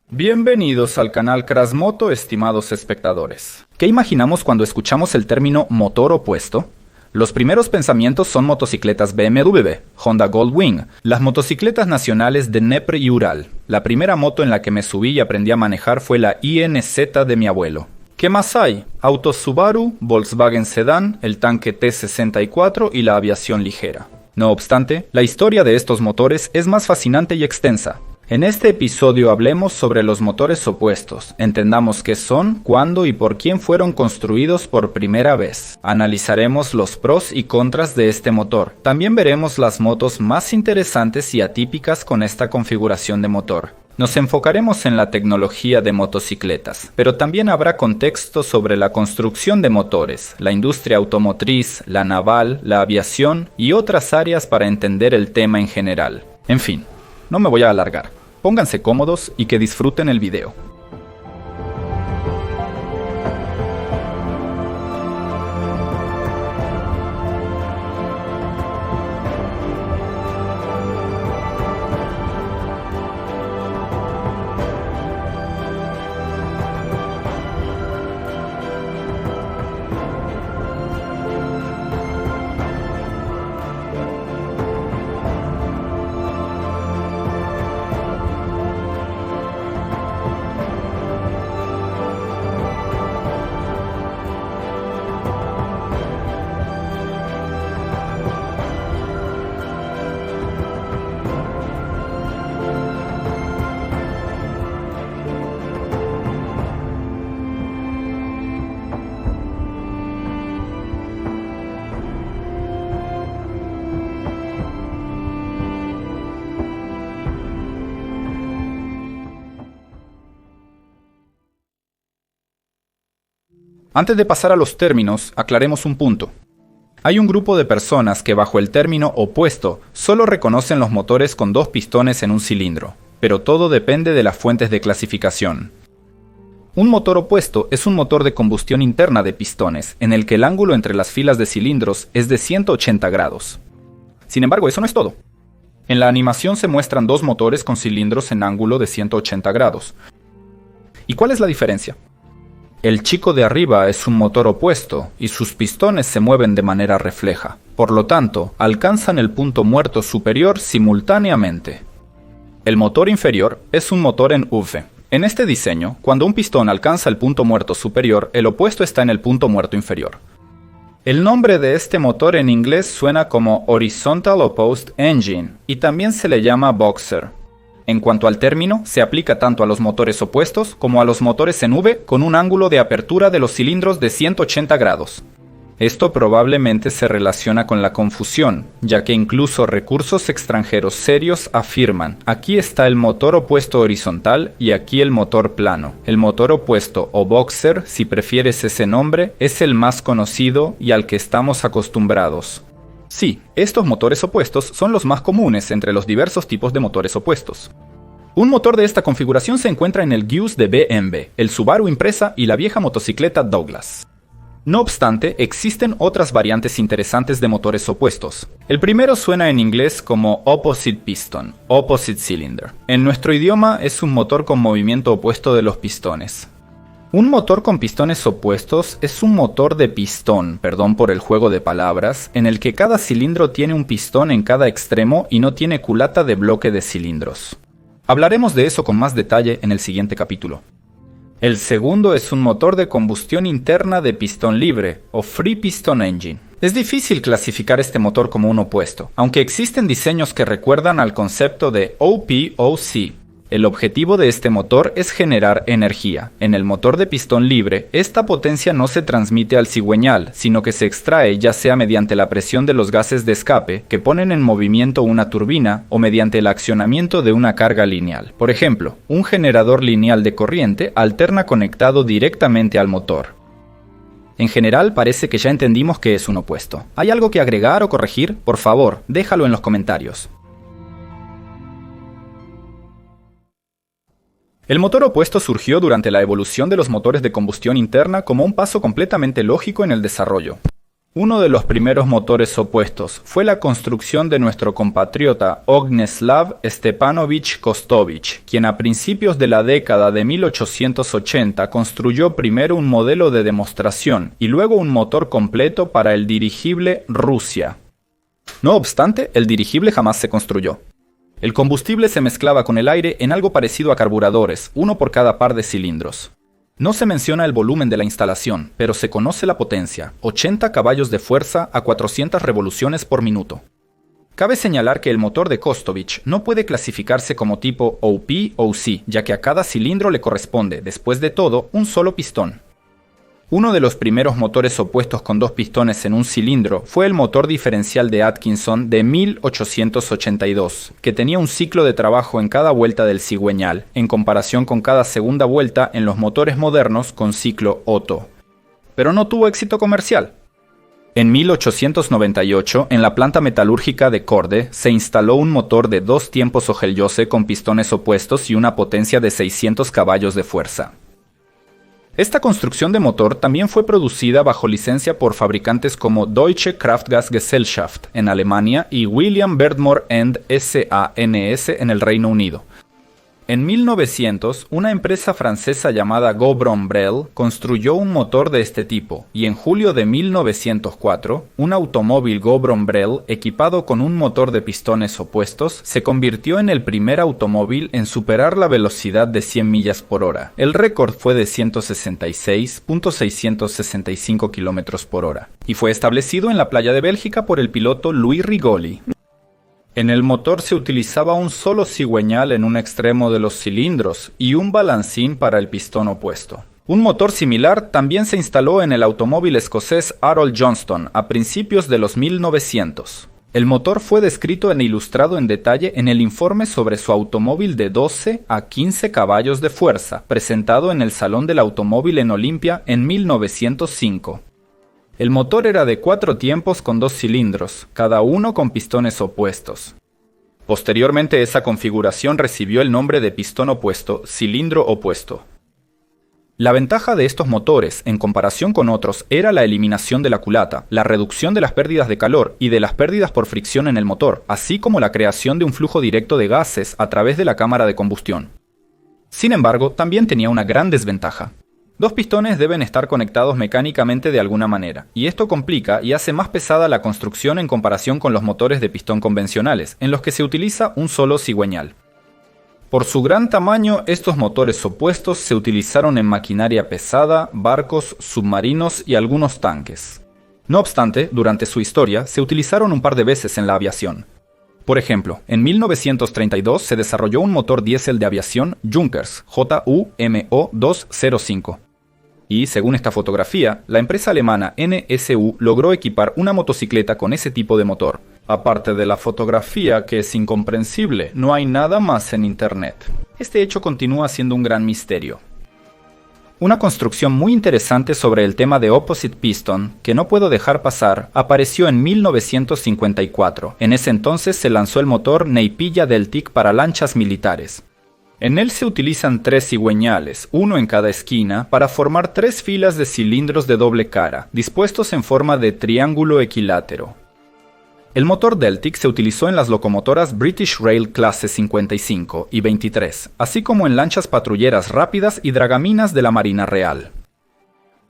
Bienvenidos al canal Crasmoto, estimados espectadores. ¿Qué imaginamos cuando escuchamos el término motor opuesto? Los primeros pensamientos son motocicletas BMW, Honda Goldwing, las motocicletas nacionales de Dnepr y Ural. La primera moto en la que me subí y aprendí a manejar fue la INZ de mi abuelo. ¿Qué más hay? Autos Subaru, Volkswagen Sedán, el tanque T-64 y la aviación ligera. No obstante, la historia de estos motores es más fascinante y extensa. En este episodio hablemos sobre los motores opuestos, entendamos qué son, cuándo y por quién fueron construidos por primera vez. Analizaremos los pros y contras de este motor. También veremos las motos más interesantes y atípicas con esta configuración de motor. Nos enfocaremos en la tecnología de motocicletas, pero también habrá contexto sobre la construcción de motores, la industria automotriz, la naval, la aviación y otras áreas para entender el tema en general. En fin, no me voy a alargar. Pónganse cómodos y que disfruten el video. Antes de pasar a los términos, aclaremos un punto. Hay un grupo de personas que bajo el término opuesto solo reconocen los motores con dos pistones en un cilindro, pero todo depende de las fuentes de clasificación. Un motor opuesto es un motor de combustión interna de pistones, en el que el ángulo entre las filas de cilindros es de 180 grados. Sin embargo, eso no es todo. En la animación se muestran dos motores con cilindros en ángulo de 180 grados. ¿Y cuál es la diferencia? El chico de arriba es un motor opuesto y sus pistones se mueven de manera refleja. Por lo tanto, alcanzan el punto muerto superior simultáneamente. El motor inferior es un motor en V. En este diseño, cuando un pistón alcanza el punto muerto superior, el opuesto está en el punto muerto inferior. El nombre de este motor en inglés suena como Horizontal Opposed Engine y también se le llama Boxer. En cuanto al término, se aplica tanto a los motores opuestos como a los motores en V con un ángulo de apertura de los cilindros de 180 grados. Esto probablemente se relaciona con la confusión, ya que incluso recursos extranjeros serios afirman: aquí está el motor opuesto horizontal y aquí el motor plano. El motor opuesto o boxer, si prefieres ese nombre, es el más conocido y al que estamos acostumbrados. Sí, estos motores opuestos son los más comunes entre los diversos tipos de motores opuestos. Un motor de esta configuración se encuentra en el Guius de BMW, el Subaru Impreza y la vieja motocicleta Douglas. No obstante, existen otras variantes interesantes de motores opuestos. El primero suena en inglés como Opposite Piston, Opposite Cylinder. En nuestro idioma es un motor con movimiento opuesto de los pistones. Un motor con pistones opuestos es un motor de pistón, perdón por el juego de palabras, en el que cada cilindro tiene un pistón en cada extremo y no tiene culata de bloque de cilindros. Hablaremos de eso con más detalle en el siguiente capítulo. El segundo es un motor de combustión interna de pistón libre, o Free Piston Engine. Es difícil clasificar este motor como un opuesto, aunque existen diseños que recuerdan al concepto de OPOC. El objetivo de este motor es generar energía. En el motor de pistón libre, esta potencia no se transmite al cigüeñal, sino que se extrae ya sea mediante la presión de los gases de escape que ponen en movimiento una turbina o mediante el accionamiento de una carga lineal. Por ejemplo, un generador lineal de corriente alterna conectado directamente al motor. En general, parece que ya entendimos qué es un opuesto. ¿Hay algo que agregar o corregir? Por favor, déjalo en los comentarios. El motor opuesto surgió durante la evolución de los motores de combustión interna como un paso completamente lógico en el desarrollo. Uno de los primeros motores opuestos fue la construcción de nuestro compatriota Ogneslav Stepanovich Kostovich, quien a principios de la década de 1880 construyó primero un modelo de demostración y luego un motor completo para el dirigible Rusia. No obstante, el dirigible jamás se construyó. El combustible se mezclaba con el aire en algo parecido a carburadores, uno por cada par de cilindros. No se menciona el volumen de la instalación, pero se conoce la potencia, 80 caballos de fuerza a 400 revoluciones por minuto. Cabe señalar que el motor de Kostovich no puede clasificarse como tipo OP-OC, ya que a cada cilindro le corresponde, después de todo, un solo pistón. Uno de los primeros motores opuestos con dos pistones en un cilindro fue el motor diferencial de Atkinson de 1882, que tenía un ciclo de trabajo en cada vuelta del cigüeñal, en comparación con cada segunda vuelta en los motores modernos con ciclo Otto. Pero no tuvo éxito comercial. En 1898, en la planta metalúrgica de Corde, se instaló un motor de 2 tiempos Hogel-Jose con pistones opuestos y una potencia de 600 caballos de fuerza. Esta construcción de motor también fue producida bajo licencia por fabricantes como Deutsche Kraftgasgesellschaft en Alemania y William Berdmore & SANS en el Reino Unido. En 1900, una empresa francesa llamada Gobron-Brell construyó un motor de este tipo, y en julio de 1904, un automóvil Gobron-Brell equipado con un motor de pistones opuestos se convirtió en el primer automóvil en superar la velocidad de 100 millas por hora. El récord fue de 166.665 km por hora, y fue establecido en la playa de Bélgica por el piloto Louis Rigoli. En el motor se utilizaba un solo cigüeñal en un extremo de los cilindros y un balancín para el pistón opuesto. Un motor similar también se instaló en el automóvil escocés Harold Johnston a principios de los 1900. El motor fue descrito e ilustrado en detalle en el informe sobre su automóvil de 12 a 15 caballos de fuerza, presentado en el Salón del Automóvil en Olimpia en 1905. El motor era de 4 tiempos con 2 cilindros, cada uno con pistones opuestos. Posteriormente esa configuración recibió el nombre de pistón opuesto, cilindro opuesto. La ventaja de estos motores, en comparación con otros, era la eliminación de la culata, la reducción de las pérdidas de calor y de las pérdidas por fricción en el motor, así como la creación de un flujo directo de gases a través de la cámara de combustión. Sin embargo, también tenía una gran desventaja. 2 pistones deben estar conectados mecánicamente de alguna manera, y esto complica y hace más pesada la construcción en comparación con los motores de pistón convencionales, en los que se utiliza un solo cigüeñal. Por su gran tamaño, estos motores opuestos se utilizaron en maquinaria pesada, barcos, submarinos y algunos tanques. No obstante, durante su historia, se utilizaron un par de veces en la aviación. Por ejemplo, en 1932 se desarrolló un motor diésel de aviación Junkers JUMO205. Y, según esta fotografía, la empresa alemana NSU logró equipar una motocicleta con ese tipo de motor. Aparte de la fotografía, que es incomprensible, no hay nada más en internet. Este hecho continúa siendo un gran misterio. Una construcción muy interesante sobre el tema de opposite piston, que no puedo dejar pasar, apareció en 1954. En ese entonces se lanzó el motor Neipilla Deltic para lanchas militares. En él se utilizan 3 cigüeñales, uno en cada esquina, para formar 3 filas de cilindros de doble cara, dispuestos en forma de triángulo equilátero. El motor Deltic se utilizó en las locomotoras British Rail clase 55 y 23, así como en lanchas patrulleras rápidas y dragaminas de la Marina Real.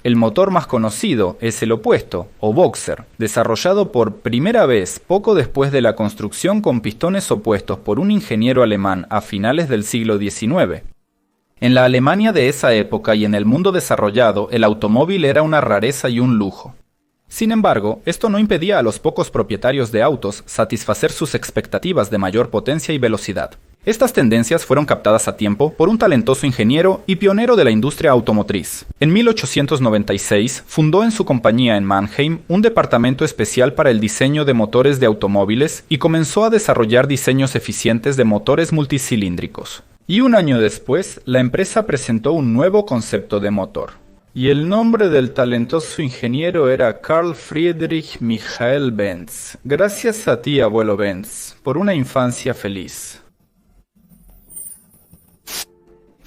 El motor más conocido es el opuesto, o Boxer, desarrollado por primera vez poco después de la construcción con pistones opuestos por un ingeniero alemán a finales del siglo XIX. En la Alemania de esa época y en el mundo desarrollado, el automóvil era una rareza y un lujo. Sin embargo, esto no impedía a los pocos propietarios de autos satisfacer sus expectativas de mayor potencia y velocidad. Estas tendencias fueron captadas a tiempo por un talentoso ingeniero y pionero de la industria automotriz. En 1896 fundó en su compañía en Mannheim un departamento especial para el diseño de motores de automóviles y comenzó a desarrollar diseños eficientes de motores multicilíndricos. Y un año después, la empresa presentó un nuevo concepto de motor. Y el nombre del talentoso ingeniero era Carl Friedrich Michael Benz. Gracias a ti, abuelo Benz, por una infancia feliz.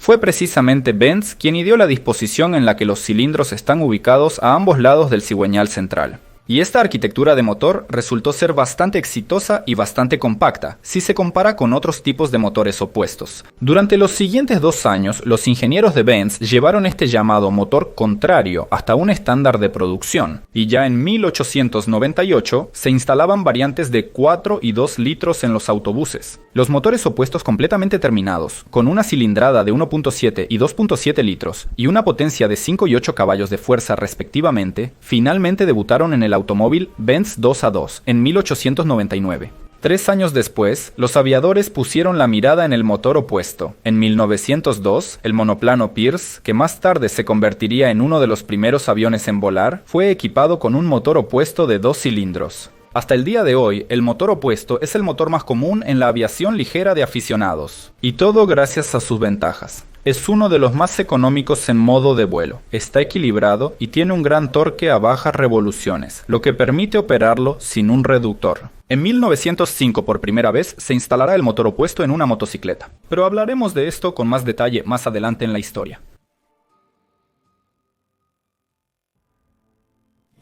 Fue precisamente Benz quien ideó la disposición en la que los cilindros están ubicados a ambos lados del cigüeñal central. Y esta arquitectura de motor resultó ser bastante exitosa y bastante compacta, si se compara con otros tipos de motores opuestos. Durante los siguientes 2 años, los ingenieros de Benz llevaron este llamado motor contrario hasta un estándar de producción, y ya en 1898 se instalaban variantes de 4 y 2 litros en los autobuses. Los motores opuestos completamente terminados, con una cilindrada de 1.7 y 2.7 litros, y una potencia de 5 y 8 caballos de fuerza respectivamente, finalmente debutaron en el automóvil Benz 2A2 en 1899. 3 años después, los aviadores pusieron la mirada en el motor opuesto. En 1902, el monoplano Pierce, que más tarde se convertiría en uno de los primeros aviones en volar, fue equipado con un motor opuesto de 2 cilindros. Hasta el día de hoy, el motor opuesto es el motor más común en la aviación ligera de aficionados. Y todo gracias a sus ventajas. Es uno de los más económicos en modo de vuelo, está equilibrado y tiene un gran torque a bajas revoluciones, lo que permite operarlo sin un reductor. En 1905 por primera vez se instalará el motor opuesto en una motocicleta, pero hablaremos de esto con más detalle más adelante en la historia.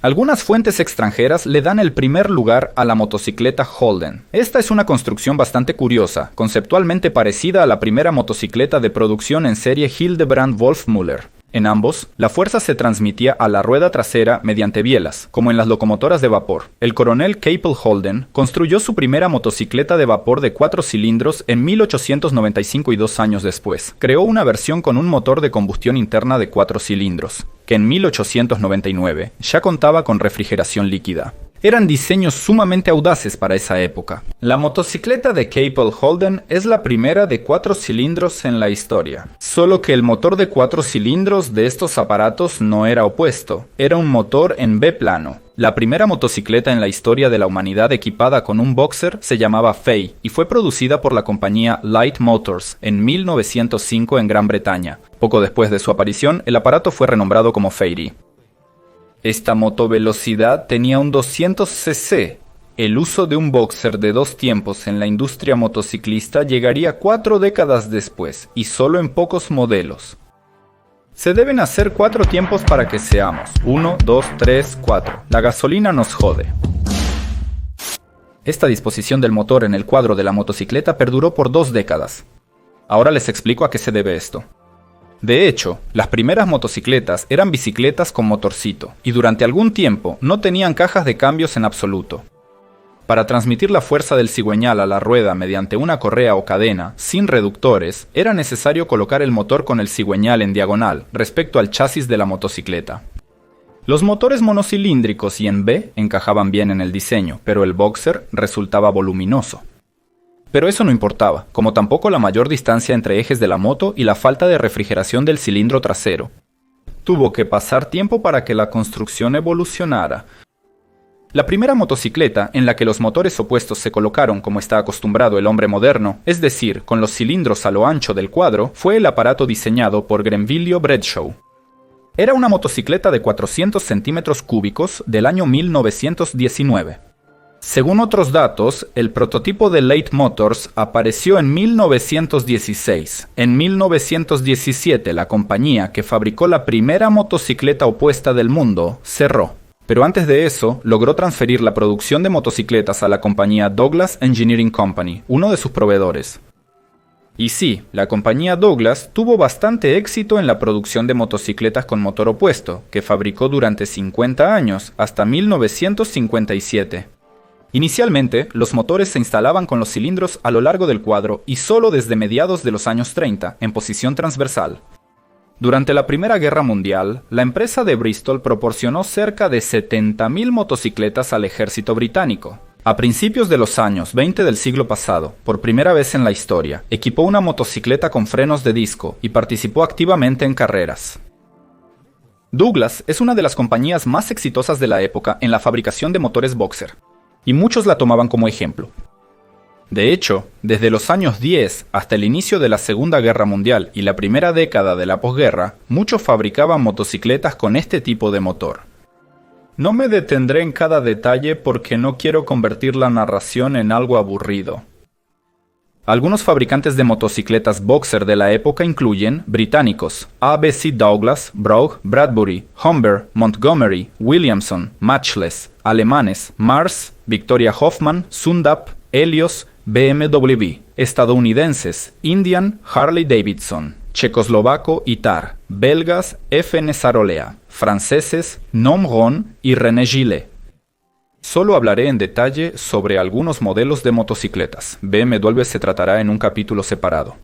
Algunas fuentes extranjeras le dan el primer lugar a la motocicleta Holden. Esta es una construcción bastante curiosa, conceptualmente parecida a la primera motocicleta de producción en serie Hildebrand-Wolfmüller. En ambos, la fuerza se transmitía a la rueda trasera mediante bielas, como en las locomotoras de vapor. El coronel Capel Holden construyó su primera motocicleta de vapor de 4 cilindros en 1895 y 2 años después. Creó una versión con un motor de combustión interna de 4 cilindros, que en 1899 ya contaba con refrigeración líquida. Eran diseños sumamente audaces para esa época. La motocicleta de Capel Holden es la primera de 4 cilindros en la historia. Solo que el motor de 4 cilindros de estos aparatos no era opuesto, era un motor en B plano. La primera motocicleta en la historia de la humanidad equipada con un boxer se llamaba Fay y fue producida por la compañía Light Motors en 1905 en Gran Bretaña. Poco después de su aparición, el aparato fue renombrado como Fairy. Esta motovelocidad tenía un 200 cc. El uso de un boxer de 2 tiempos en la industria motociclista llegaría 4 décadas después, y solo en pocos modelos. Se deben hacer 4 tiempos para que seamos 1, 2, 3, 4. La gasolina nos jode. Esta disposición del motor en el cuadro de la motocicleta perduró por 2 décadas. Ahora les explico a qué se debe esto. De hecho, las primeras motocicletas eran bicicletas con motorcito, y durante algún tiempo no tenían cajas de cambios en absoluto. Para transmitir la fuerza del cigüeñal a la rueda mediante una correa o cadena, sin reductores, era necesario colocar el motor con el cigüeñal en diagonal respecto al chasis de la motocicleta. Los motores monocilíndricos y en B encajaban bien en el diseño, pero el boxer resultaba voluminoso. Pero eso no importaba, como tampoco la mayor distancia entre ejes de la moto y la falta de refrigeración del cilindro trasero. Tuvo que pasar tiempo para que la construcción evolucionara. La primera motocicleta en la que los motores opuestos se colocaron como está acostumbrado el hombre moderno, es decir, con los cilindros a lo ancho del cuadro, fue el aparato diseñado por Grenville Bradshaw. Era una motocicleta de 400 centímetros cúbicos del año 1919. Según otros datos, el prototipo de Light Motors apareció en 1916. En 1917, la compañía que fabricó la primera motocicleta opuesta del mundo cerró. Pero antes de eso, logró transferir la producción de motocicletas a la compañía Douglas Engineering Company, uno de sus proveedores. Y sí, la compañía Douglas tuvo bastante éxito en la producción de motocicletas con motor opuesto, que fabricó durante 50 años, hasta 1957. Inicialmente, los motores se instalaban con los cilindros a lo largo del cuadro y solo desde mediados de los años 30, en posición transversal. Durante la Primera Guerra Mundial, la empresa de Bristol proporcionó cerca de 70.000 motocicletas al ejército británico. A principios de los años 20 del siglo pasado, por primera vez en la historia, equipó una motocicleta con frenos de disco y participó activamente en carreras. Douglas es una de las compañías más exitosas de la época en la fabricación de motores boxer, y muchos la tomaban como ejemplo. De hecho, desde los años 10 hasta el inicio de la Segunda Guerra Mundial y la primera década de la posguerra, muchos fabricaban motocicletas con este tipo de motor. No me detendré en cada detalle porque no quiero convertir la narración en algo aburrido. Algunos fabricantes de motocicletas boxer de la época incluyen británicos: ABC Douglas, Brough, Bradbury, Humber, Montgomery, Williamson, Matchless, alemanes Mars, Victoria Hoffmann, Sundap, Helios, BMW, estadounidenses Indian, Harley Davidson, checoslovaco Itar, belgas FN Sarolea, franceses Nomron y René Gillet. Solo hablaré en detalle sobre algunos modelos de motocicletas. BMW se tratará en un capítulo separado.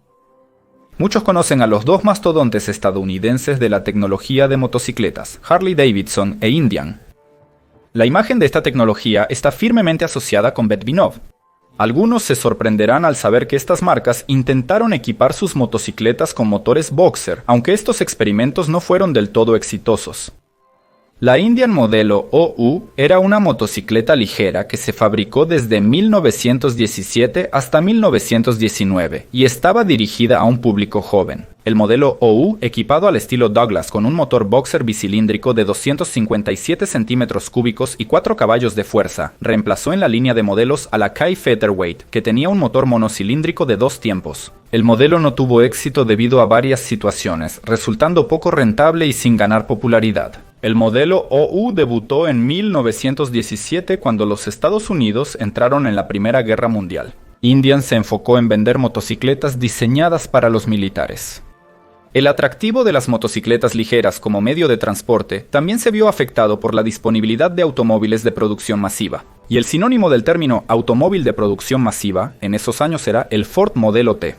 Muchos conocen a los dos mastodontes estadounidenses de la tecnología de motocicletas, Harley Davidson e Indian. La imagen de esta tecnología está firmemente asociada con Betvinov. Algunos se sorprenderán al saber que estas marcas intentaron equipar sus motocicletas con motores Boxer, aunque estos experimentos no fueron del todo exitosos. La Indian modelo OU era una motocicleta ligera que se fabricó desde 1917 hasta 1919 y estaba dirigida a un público joven. El modelo OU, equipado al estilo Douglas con un motor boxer bicilíndrico de 257 centímetros cúbicos y 4 caballos de fuerza, reemplazó en la línea de modelos a la Kai Featherweight, que tenía un motor monocilíndrico de 2 tiempos. El modelo no tuvo éxito debido a varias situaciones, resultando poco rentable y sin ganar popularidad. El modelo OU debutó en 1917 cuando los Estados Unidos entraron en la Primera Guerra Mundial. Indian se enfocó en vender motocicletas diseñadas para los militares. El atractivo de las motocicletas ligeras como medio de transporte también se vio afectado por la disponibilidad de automóviles de producción masiva. Y el sinónimo del término automóvil de producción masiva en esos años era el Ford Modelo T.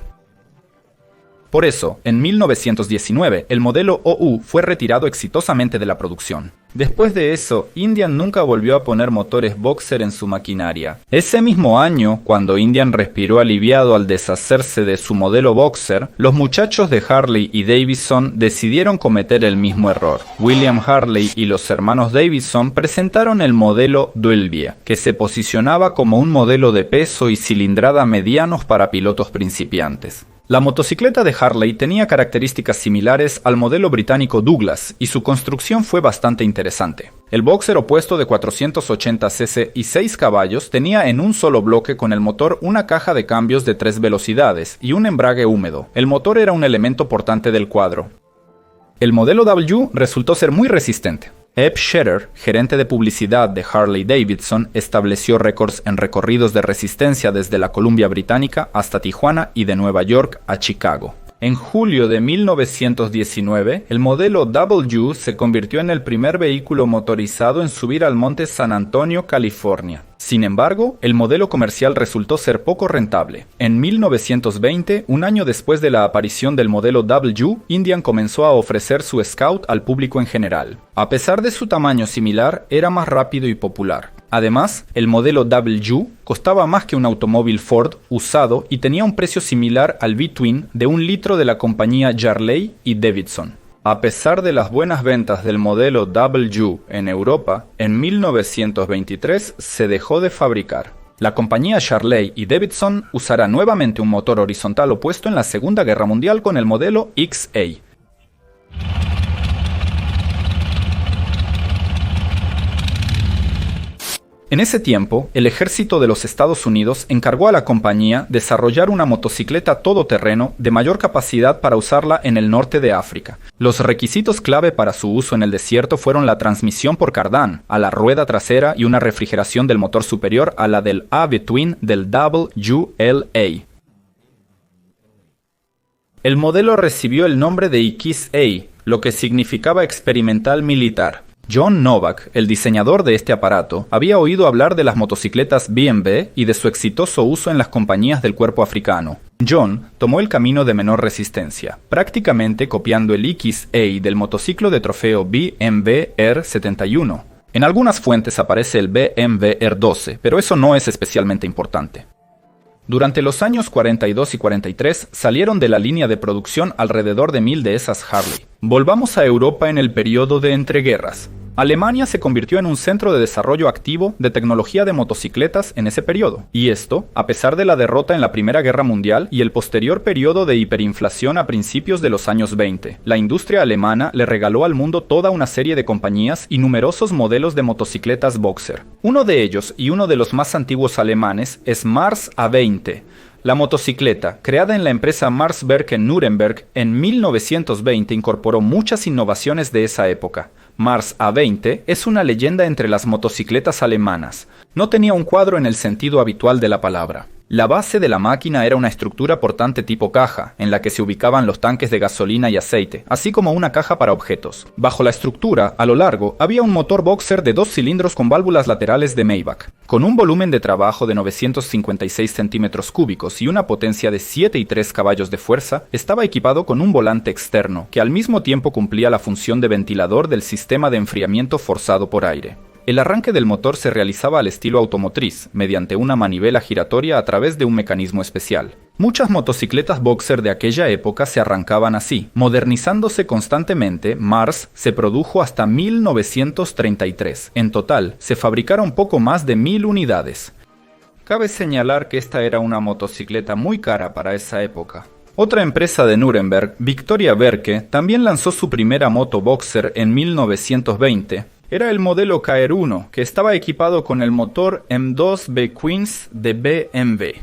Por eso, en 1919, el modelo OU fue retirado exitosamente de la producción. Después de eso, Indian nunca volvió a poner motores Boxer en su maquinaria. Ese mismo año, cuando Indian respiró aliviado al deshacerse de su modelo Boxer, los muchachos de Harley y Davidson decidieron cometer el mismo error. William Harley y los hermanos Davidson presentaron el modelo Duelvia, que se posicionaba como un modelo de peso y cilindrada medianos para pilotos principiantes. La motocicleta de Harley tenía características similares al modelo británico Douglas y su construcción fue bastante interesante. El boxer opuesto de 480 cc y 6 caballos tenía en un solo bloque con el motor una caja de cambios de 3 velocidades y un embrague húmedo. El motor era un elemento portante del cuadro. El modelo W resultó ser muy resistente. Ebb Scherer, gerente de publicidad de Harley Davidson, estableció récords en recorridos de resistencia desde la Columbia Británica hasta Tijuana y de Nueva York a Chicago. En julio de 1919, el modelo W se convirtió en el primer vehículo motorizado en subir al monte San Antonio, California. Sin embargo, el modelo comercial resultó ser poco rentable. En 1920, un año después de la aparición del modelo W, Indian comenzó a ofrecer su Scout al público en general. A pesar de su tamaño similar, era más rápido y popular. Además, el modelo W costaba más que un automóvil Ford usado y tenía un precio similar al V-Twin de 1 litro de la compañía Harley y Davidson. A pesar de las buenas ventas del modelo W en Europa, en 1923 se dejó de fabricar. La compañía Harley y Davidson usará nuevamente un motor horizontal opuesto en la Segunda Guerra Mundial con el modelo XA. En ese tiempo, el ejército de los Estados Unidos encargó a la compañía desarrollar una motocicleta todoterreno de mayor capacidad para usarla en el norte de África. Los requisitos clave para su uso en el desierto fueron la transmisión por cardán a la rueda trasera y una refrigeración del motor superior a la del A-Between del WLA. El modelo recibió el nombre de XA, lo que significaba experimental militar. John Novak, el diseñador de este aparato, había oído hablar de las motocicletas B&B y de su exitoso uso en las compañías del cuerpo africano. John tomó el camino de menor resistencia, prácticamente copiando el XA del motociclo de trofeo BMW R71. En algunas fuentes aparece el BMW R12, pero eso no es especialmente importante. Durante los años 42 y 43 salieron de la línea de producción alrededor de 1000 de esas Harley. Volvamos a Europa en el periodo de entreguerras. Alemania se convirtió en un centro de desarrollo activo de tecnología de motocicletas en ese periodo. Y esto, a pesar de la derrota en la Primera Guerra Mundial y el posterior periodo de hiperinflación a principios de los años 20. La industria alemana le regaló al mundo toda una serie de compañías y numerosos modelos de motocicletas Boxer. Uno de ellos, y uno de los más antiguos alemanes, es Mars A20. La motocicleta, creada en la empresa Marsberg en Nuremberg en 1920, incorporó muchas innovaciones de esa época. Mars A20 es una leyenda entre las motocicletas alemanas. No tenía un cuadro en el sentido habitual de la palabra. La base de la máquina era una estructura portante tipo caja, en la que se ubicaban los tanques de gasolina y aceite, así como una caja para objetos. Bajo la estructura, a lo largo, había un motor boxer de 2 cilindros con válvulas laterales de Maybach. Con un volumen de trabajo de 956 centímetros cúbicos y una potencia de 7,3 caballos de fuerza, estaba equipado con un volante externo, que al mismo tiempo cumplía la función de ventilador del sistema de enfriamiento forzado por aire. El arranque del motor se realizaba al estilo automotriz, mediante una manivela giratoria a través de un mecanismo especial. Muchas motocicletas boxer de aquella época se arrancaban así. Modernizándose constantemente, Mars se produjo hasta 1933. En total, se fabricaron poco más de 1000 unidades. Cabe señalar que esta era una motocicleta muy cara para esa época. Otra empresa de Nuremberg, Victoria Werke, también lanzó su primera moto boxer en 1920. Era el modelo KR1, que estaba equipado con el motor M2 B-Queens de BMW.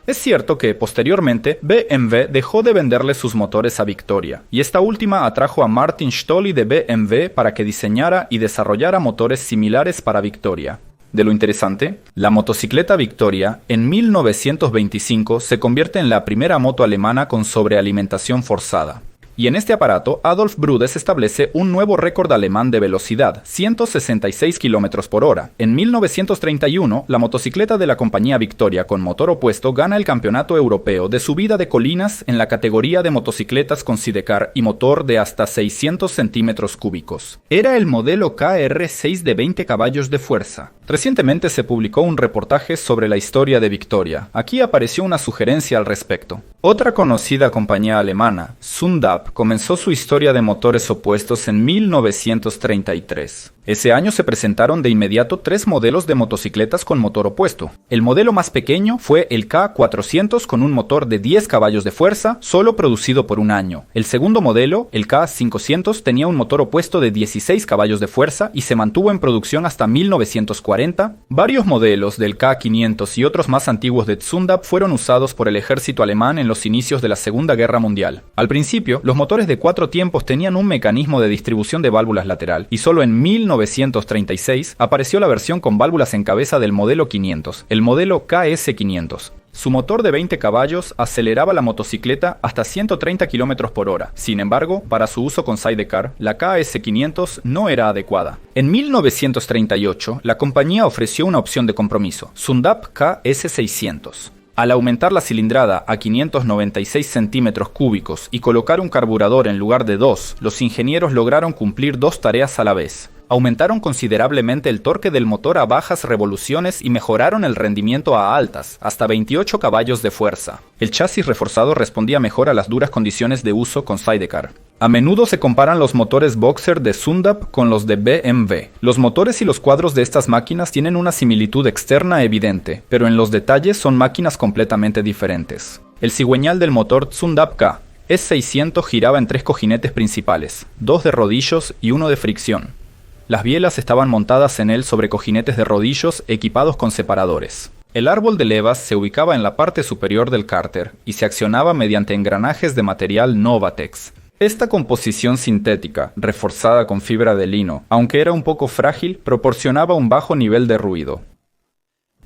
Es cierto que, posteriormente, BMW dejó de venderle sus motores a Victoria, y esta última atrajo a Martin Stolli de BMW para que diseñara y desarrollara motores similares para Victoria. De lo interesante, la motocicleta Victoria, en 1925, se convierte en la primera moto alemana con sobrealimentación forzada. Y en este aparato, Adolf Brudes establece un nuevo récord alemán de velocidad, 166 km por hora. En 1931, la motocicleta de la compañía Victoria con motor opuesto gana el campeonato europeo de subida de colinas en la categoría de motocicletas con sidecar y motor de hasta 600 centímetros cúbicos. Era el modelo KR6 de 20 caballos de fuerza. Recientemente se publicó un reportaje sobre la historia de Victoria. Aquí apareció una sugerencia al respecto. Otra conocida compañía alemana, Zundap, comenzó su historia de motores opuestos en 1933. Ese año se presentaron de inmediato 3 modelos de motocicletas con motor opuesto. El modelo más pequeño fue el K400 con un motor de 10 caballos de fuerza, solo producido por un año. El segundo modelo, el K500, tenía un motor opuesto de 16 caballos de fuerza y se mantuvo en producción hasta 1940. Varios modelos del K500 y otros más antiguos de Zundap fueron usados por el ejército alemán en los inicios de la Segunda Guerra Mundial. Al principio, los motores de 4 tiempos tenían un mecanismo de distribución de válvulas lateral, y solo en 1936 apareció la versión con válvulas en cabeza del modelo 500, el modelo KS500. Su motor de 20 caballos aceleraba la motocicleta hasta 130 km por hora. Sin embargo, para su uso con sidecar, la KS500 no era adecuada. En 1938, la compañía ofreció una opción de compromiso, Zundap KS600. Al aumentar la cilindrada a 596 centímetros cúbicos y colocar un carburador en lugar de 2, los ingenieros lograron cumplir 2 tareas a la vez. Aumentaron considerablemente el torque del motor a bajas revoluciones y mejoraron el rendimiento a altas, hasta 28 caballos de fuerza. El chasis reforzado respondía mejor a las duras condiciones de uso con sidecar. A menudo se comparan los motores boxer de Zundap con los de BMW. Los motores y los cuadros de estas máquinas tienen una similitud externa evidente, pero en los detalles son máquinas completamente diferentes. El cigüeñal del motor Zundap K S600 giraba en 3 cojinetes principales, 2 de rodillos y 1 de fricción. Las bielas estaban montadas en él sobre cojinetes de rodillos equipados con separadores. El árbol de levas se ubicaba en la parte superior del cárter y se accionaba mediante engranajes de material Novatex. Esta composición sintética, reforzada con fibra de lino, aunque era un poco frágil, proporcionaba un bajo nivel de ruido.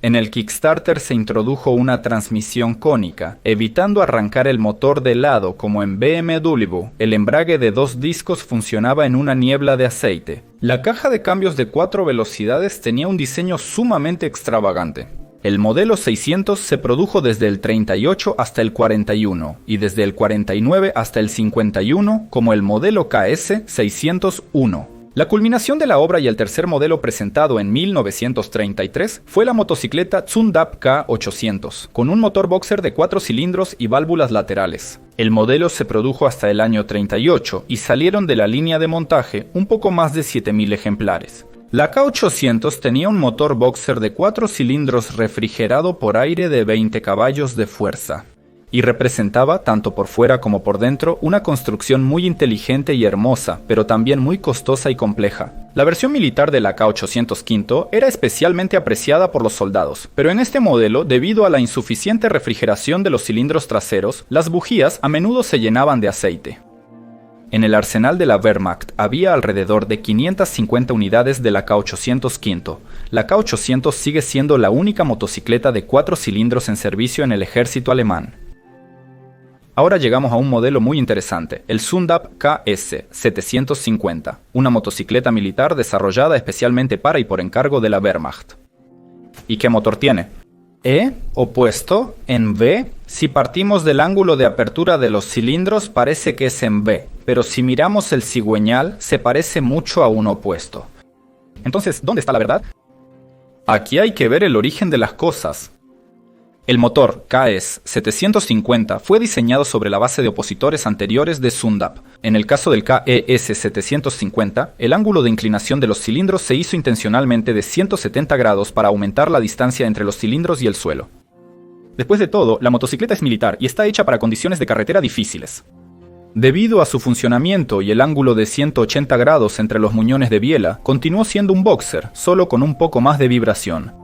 En el Kickstarter se introdujo una transmisión cónica, evitando arrancar el motor de lado como en BMW. El embrague de 2 discos funcionaba en una niebla de aceite. La caja de cambios de 4 velocidades tenía un diseño sumamente extravagante. El modelo 600 se produjo desde el 38 hasta el 41 y desde el 49 hasta el 51 como el modelo KS 601. La culminación de la obra y el tercer modelo presentado en 1933 fue la motocicleta Zundap K800, con un motor boxer de 4 cilindros y válvulas laterales. El modelo se produjo hasta el año 38 y salieron de la línea de montaje un poco más de 7.000 ejemplares. La K800 tenía un motor boxer de 4 cilindros refrigerado por aire de 20 caballos de fuerza, y representaba, tanto por fuera como por dentro, una construcción muy inteligente y hermosa, pero también muy costosa y compleja. La versión militar de la K800 V era especialmente apreciada por los soldados, pero en este modelo, debido a la insuficiente refrigeración de los cilindros traseros, las bujías a menudo se llenaban de aceite. En el arsenal de la Wehrmacht había alrededor de 550 unidades de la K800 V. La K800 sigue siendo la única motocicleta de 4 cilindros en servicio en el ejército alemán. Ahora llegamos a un modelo muy interesante, el Sundap KS750, una motocicleta militar desarrollada especialmente para y por encargo de la Wehrmacht. ¿Y qué motor tiene? E opuesto en V. Si partimos del ángulo de apertura de los cilindros parece que es en V, pero si miramos el cigüeñal se parece mucho a un opuesto. Entonces, ¿dónde está la verdad? Aquí hay que ver el origen de las cosas. El motor KS750 fue diseñado sobre la base de opositores anteriores de Sundap. En el caso del KES750, el ángulo de inclinación de los cilindros se hizo intencionalmente de 170 grados para aumentar la distancia entre los cilindros y el suelo. Después de todo, la motocicleta es militar y está hecha para condiciones de carretera difíciles. Debido a su funcionamiento y el ángulo de 180 grados entre los muñones de biela, continuó siendo un boxer, solo con un poco más de vibración.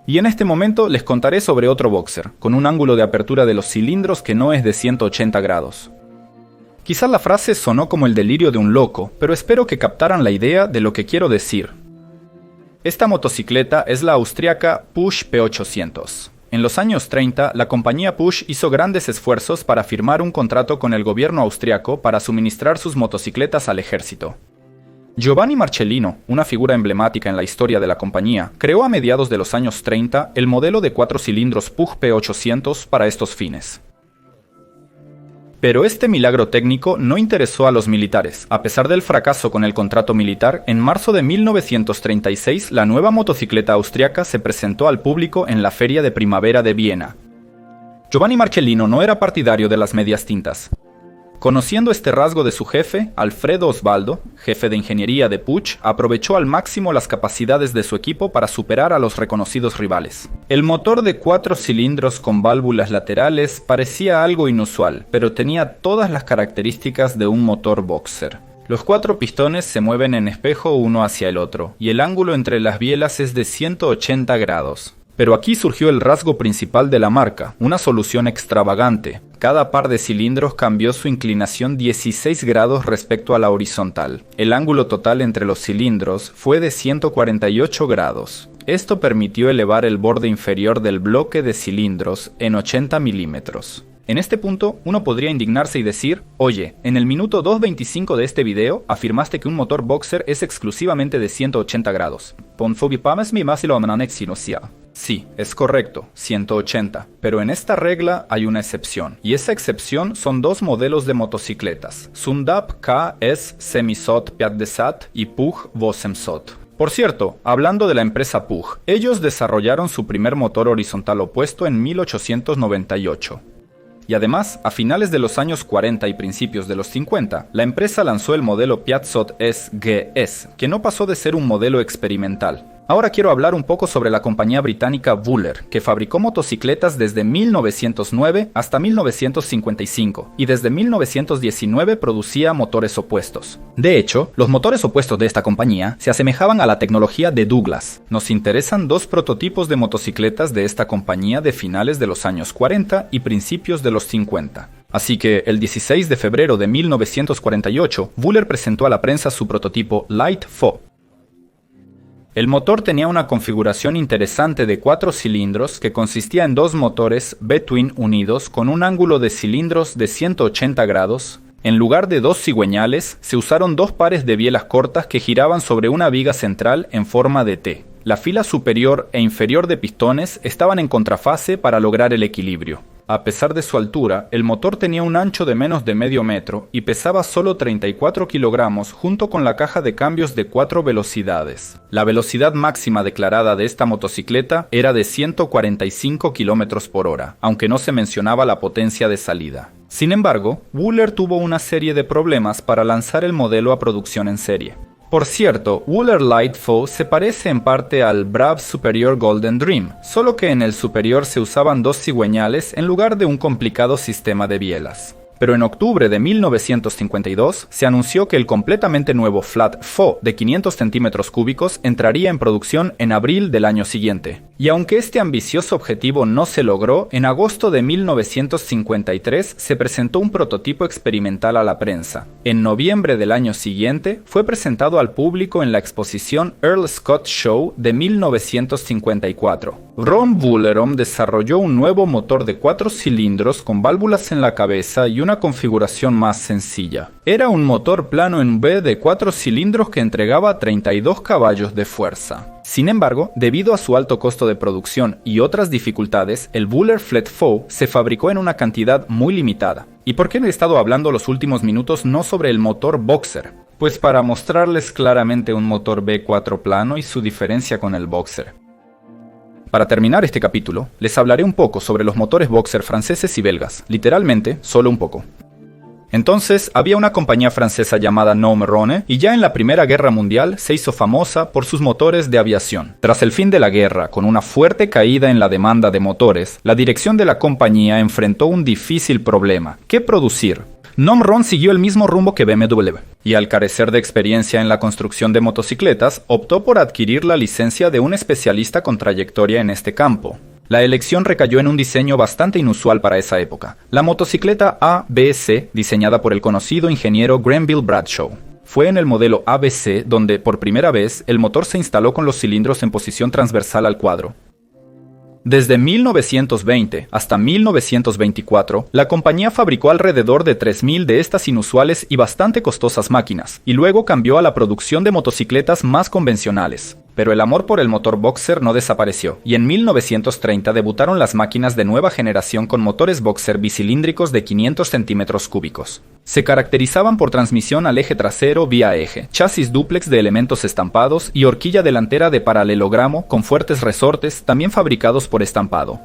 Y en este momento les contaré sobre otro boxer, con un ángulo de apertura de los cilindros que no es de 180 grados. Quizás la frase sonó como el delirio de un loco, pero espero que captaran la idea de lo que quiero decir. Esta motocicleta es la austriaca Puch P800. En los años 30, la compañía Puch hizo grandes esfuerzos para firmar un contrato con el gobierno austriaco para suministrar sus motocicletas al ejército. Giovanni Marcellino, una figura emblemática en la historia de la compañía, creó a mediados de los años 30 el modelo de 4 cilindros Puch P800 para estos fines. Pero este milagro técnico no interesó a los militares. A pesar del fracaso con el contrato militar, en marzo de 1936 la nueva motocicleta austriaca se presentó al público en la Feria de Primavera de Viena. Giovanni Marcellino no era partidario de las medias tintas. Conociendo este rasgo de su jefe, Alfredo Osvaldo, jefe de ingeniería de Puch, aprovechó al máximo las capacidades de su equipo para superar a los reconocidos rivales. El motor de 4 cilindros con válvulas laterales parecía algo inusual, pero tenía todas las características de un motor boxer. Los 4 pistones se mueven en espejo uno hacia el otro, y el ángulo entre las bielas es de 180 grados. Pero aquí surgió el rasgo principal de la marca, una solución extravagante. Cada par de cilindros cambió su inclinación 16 grados respecto a la horizontal. El ángulo total entre los cilindros fue de 148 grados. Esto permitió elevar el borde inferior del bloque de cilindros en 80 milímetros. En este punto, uno podría indignarse y decir, oye, en el minuto 2.25 de este video, afirmaste que un motor boxer es exclusivamente de 180 grados. Sí, es correcto, 180, pero en esta regla hay una excepción, y esa excepción son 2 modelos de motocicletas, Sundap KS Semisot 50 y Puch 800. Por cierto, hablando de la empresa Puch, ellos desarrollaron su primer motor horizontal opuesto en 1898. Y además, a finales de los años 40 y principios de los 50, la empresa lanzó el modelo Piazzot SGS, que no pasó de ser un modelo experimental. Ahora quiero hablar un poco sobre la compañía británica Buller, que fabricó motocicletas desde 1909 hasta 1955, y desde 1919 producía motores opuestos. De hecho, los motores opuestos de esta compañía se asemejaban a la tecnología de Douglas. Nos interesan 2 prototipos de motocicletas de esta compañía de finales de los años 40 y principios de los 50. Así que, el 16 de febrero de 1948, Buller presentó a la prensa su prototipo Light 4. El motor tenía una configuración interesante de 4 cilindros que consistía en 2 motores B-twin unidos con un ángulo de cilindros de 180 grados. En lugar de 2 cigüeñales, se usaron 2 pares de bielas cortas que giraban sobre una viga central en forma de T. La fila superior e inferior de pistones estaban en contrafase para lograr el equilibrio. A pesar de su altura, el motor tenía un ancho de menos de medio metro y pesaba solo 34 kilogramos junto con la caja de cambios de 4 velocidades. La velocidad máxima declarada de esta motocicleta era de 145 kilómetros por hora, aunque no se mencionaba la potencia de salida. Sin embargo, Buller tuvo una serie de problemas para lanzar el modelo a producción en serie. Por cierto, Buller Light 4 se parece en parte al Brabus Superior Golden Dream, solo que en el superior se usaban 2 cigüeñales en lugar de un complicado sistema de bielas. Pero en octubre de 1952 se anunció que el completamente nuevo Flat 4 de 500 centímetros cúbicos entraría en producción en abril del año siguiente. Y aunque este ambicioso objetivo no se logró, en agosto de 1953 se presentó un prototipo experimental a la prensa. En noviembre del año siguiente, fue presentado al público en la exposición Earl Scott Show de 1954. Ron Woolerom desarrolló un nuevo motor de 4 cilindros con válvulas en la cabeza y una configuración más sencilla. Era un motor plano en V de 4 cilindros que entregaba 32 caballos de fuerza. Sin embargo, debido a su alto costo de producción y otras dificultades, el Buller Flat Foe se fabricó en una cantidad muy limitada. ¿Y por qué he estado hablando los últimos minutos no sobre el motor Boxer? Pues para mostrarles claramente un motor V4 plano y su diferencia con el Boxer. Para terminar este capítulo, les hablaré un poco sobre los motores Boxer franceses y belgas, literalmente, solo un poco. Entonces, había una compañía francesa llamada Gnome Rhone y ya en la Primera Guerra Mundial se hizo famosa por sus motores de aviación. Tras el fin de la guerra, con una fuerte caída en la demanda de motores, la dirección de la compañía enfrentó un difícil problema: ¿qué producir? Gnome Rhone siguió el mismo rumbo que BMW, y al carecer de experiencia en la construcción de motocicletas, optó por adquirir la licencia de un especialista con trayectoria en este campo. La elección recayó en un diseño bastante inusual para esa época, la motocicleta ABC, diseñada por el conocido ingeniero Grenville Bradshaw. Fue en el modelo ABC donde, por primera vez, el motor se instaló con los cilindros en posición transversal al cuadro. Desde 1920 hasta 1924, la compañía fabricó alrededor de 3.000 de estas inusuales y bastante costosas máquinas, y luego cambió a la producción de motocicletas más convencionales. Pero el amor por el motor Boxer no desapareció, y en 1930 debutaron las máquinas de nueva generación con motores Boxer bicilíndricos de 500 centímetros cúbicos. Se caracterizaban por transmisión al eje trasero vía eje, chasis dúplex de elementos estampados y horquilla delantera de paralelogramo con fuertes resortes, también fabricados por estampado.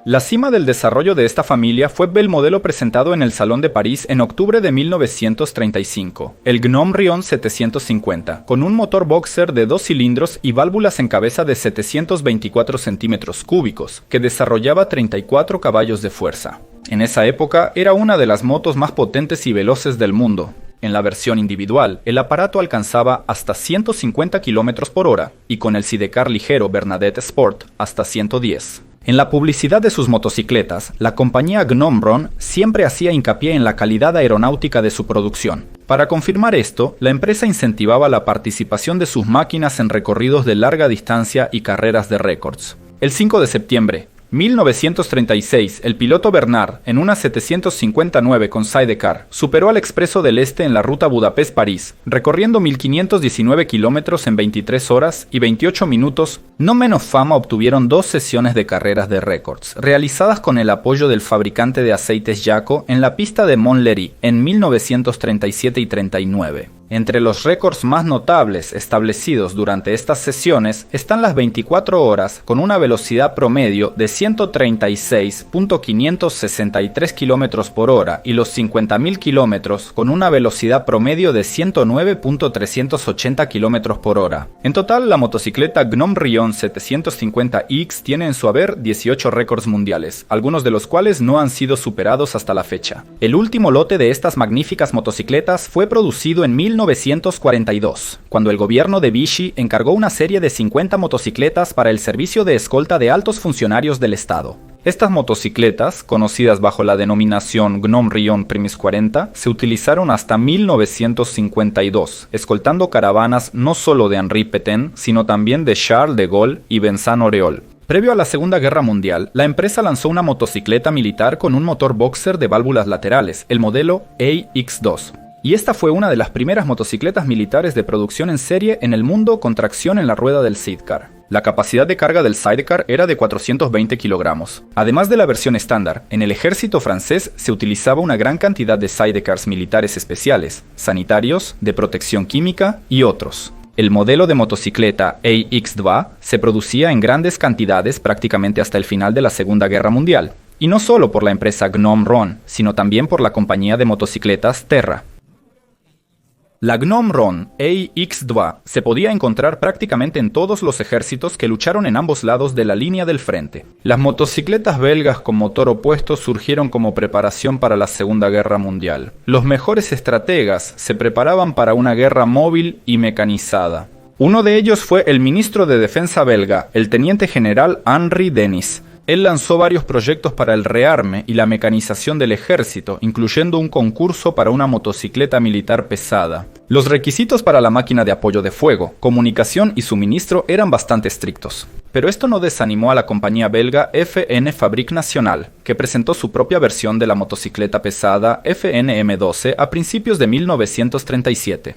La cima del desarrollo de esta familia fue el modelo presentado en el Salón de París en octubre de 1935, el Gnome Rion 750, con un motor Boxer de 2 cilindros y válvulas en cabeza de 724 centímetros cúbicos, que desarrollaba 34 caballos de fuerza. En esa época era una de las motos más potentes y veloces del mundo. En la versión individual, el aparato alcanzaba hasta 150 km por hora y con el sidecar ligero Bernadette Sport hasta 110. En la publicidad de sus motocicletas, la compañía Gnome Rhone siempre hacía hincapié en la calidad aeronáutica de su producción. Para confirmar esto, la empresa incentivaba la participación de sus máquinas en recorridos de larga distancia y carreras de récords. El 5 de septiembre 1936, el piloto Bernard, en una 759 con sidecar, superó al Expreso del Este en la ruta Budapest-París, recorriendo 1.519 kilómetros en 23 horas y 28 minutos. No menos fama obtuvieron 2 sesiones de carreras de récords, realizadas con el apoyo del fabricante de aceites Jaco en la pista de Montlhéry en 1937 y 39. Entre los récords más notables establecidos durante estas sesiones están las 24 horas con una velocidad promedio de 136.563 km por hora y los 50.000 km con una velocidad promedio de 109.380 km por hora. En total, la motocicleta Gnome Rion 750X tiene en su haber 18 récords mundiales, algunos de los cuales no han sido superados hasta la fecha. El último lote de estas magníficas motocicletas fue producido en 1942, cuando el gobierno de Vichy encargó una serie de 50 motocicletas para el servicio de escolta de altos funcionarios del Estado. Estas motocicletas, conocidas bajo la denominación Gnome Rion Primus 40, se utilizaron hasta 1952, escoltando caravanas no solo de Henri Pétain, sino también de Charles de Gaulle y Vincent Auriol. Previo a la Segunda Guerra Mundial, la empresa lanzó una motocicleta militar con un motor Boxer de válvulas laterales, el modelo AX2. Y esta fue una de las primeras motocicletas militares de producción en serie en el mundo con tracción en la rueda del sidecar. La capacidad de carga del sidecar era de 420 kilogramos. Además de la versión estándar, en el ejército francés se utilizaba una gran cantidad de sidecars militares especiales, sanitarios, de protección química y otros. El modelo de motocicleta AX2 se producía en grandes cantidades prácticamente hasta el final de la Segunda Guerra Mundial. Y no solo por la empresa Gnome Rhone, sino también por la compañía de motocicletas Terra. La Gnome Rhone AX2 se podía encontrar prácticamente en todos los ejércitos que lucharon en ambos lados de la línea del frente. Las motocicletas belgas con motor opuesto surgieron como preparación para la Segunda Guerra Mundial. Los mejores estrategas se preparaban para una guerra móvil y mecanizada. Uno de ellos fue el ministro de Defensa belga, el teniente general Henri Denis. Él lanzó varios proyectos para el rearme y la mecanización del ejército, incluyendo un concurso para una motocicleta militar pesada. Los requisitos para la máquina de apoyo de fuego, comunicación y suministro eran bastante estrictos. Pero esto no desanimó a la compañía belga FN Fabrique Nationale, que presentó su propia versión de la motocicleta pesada FNM12 a principios de 1937.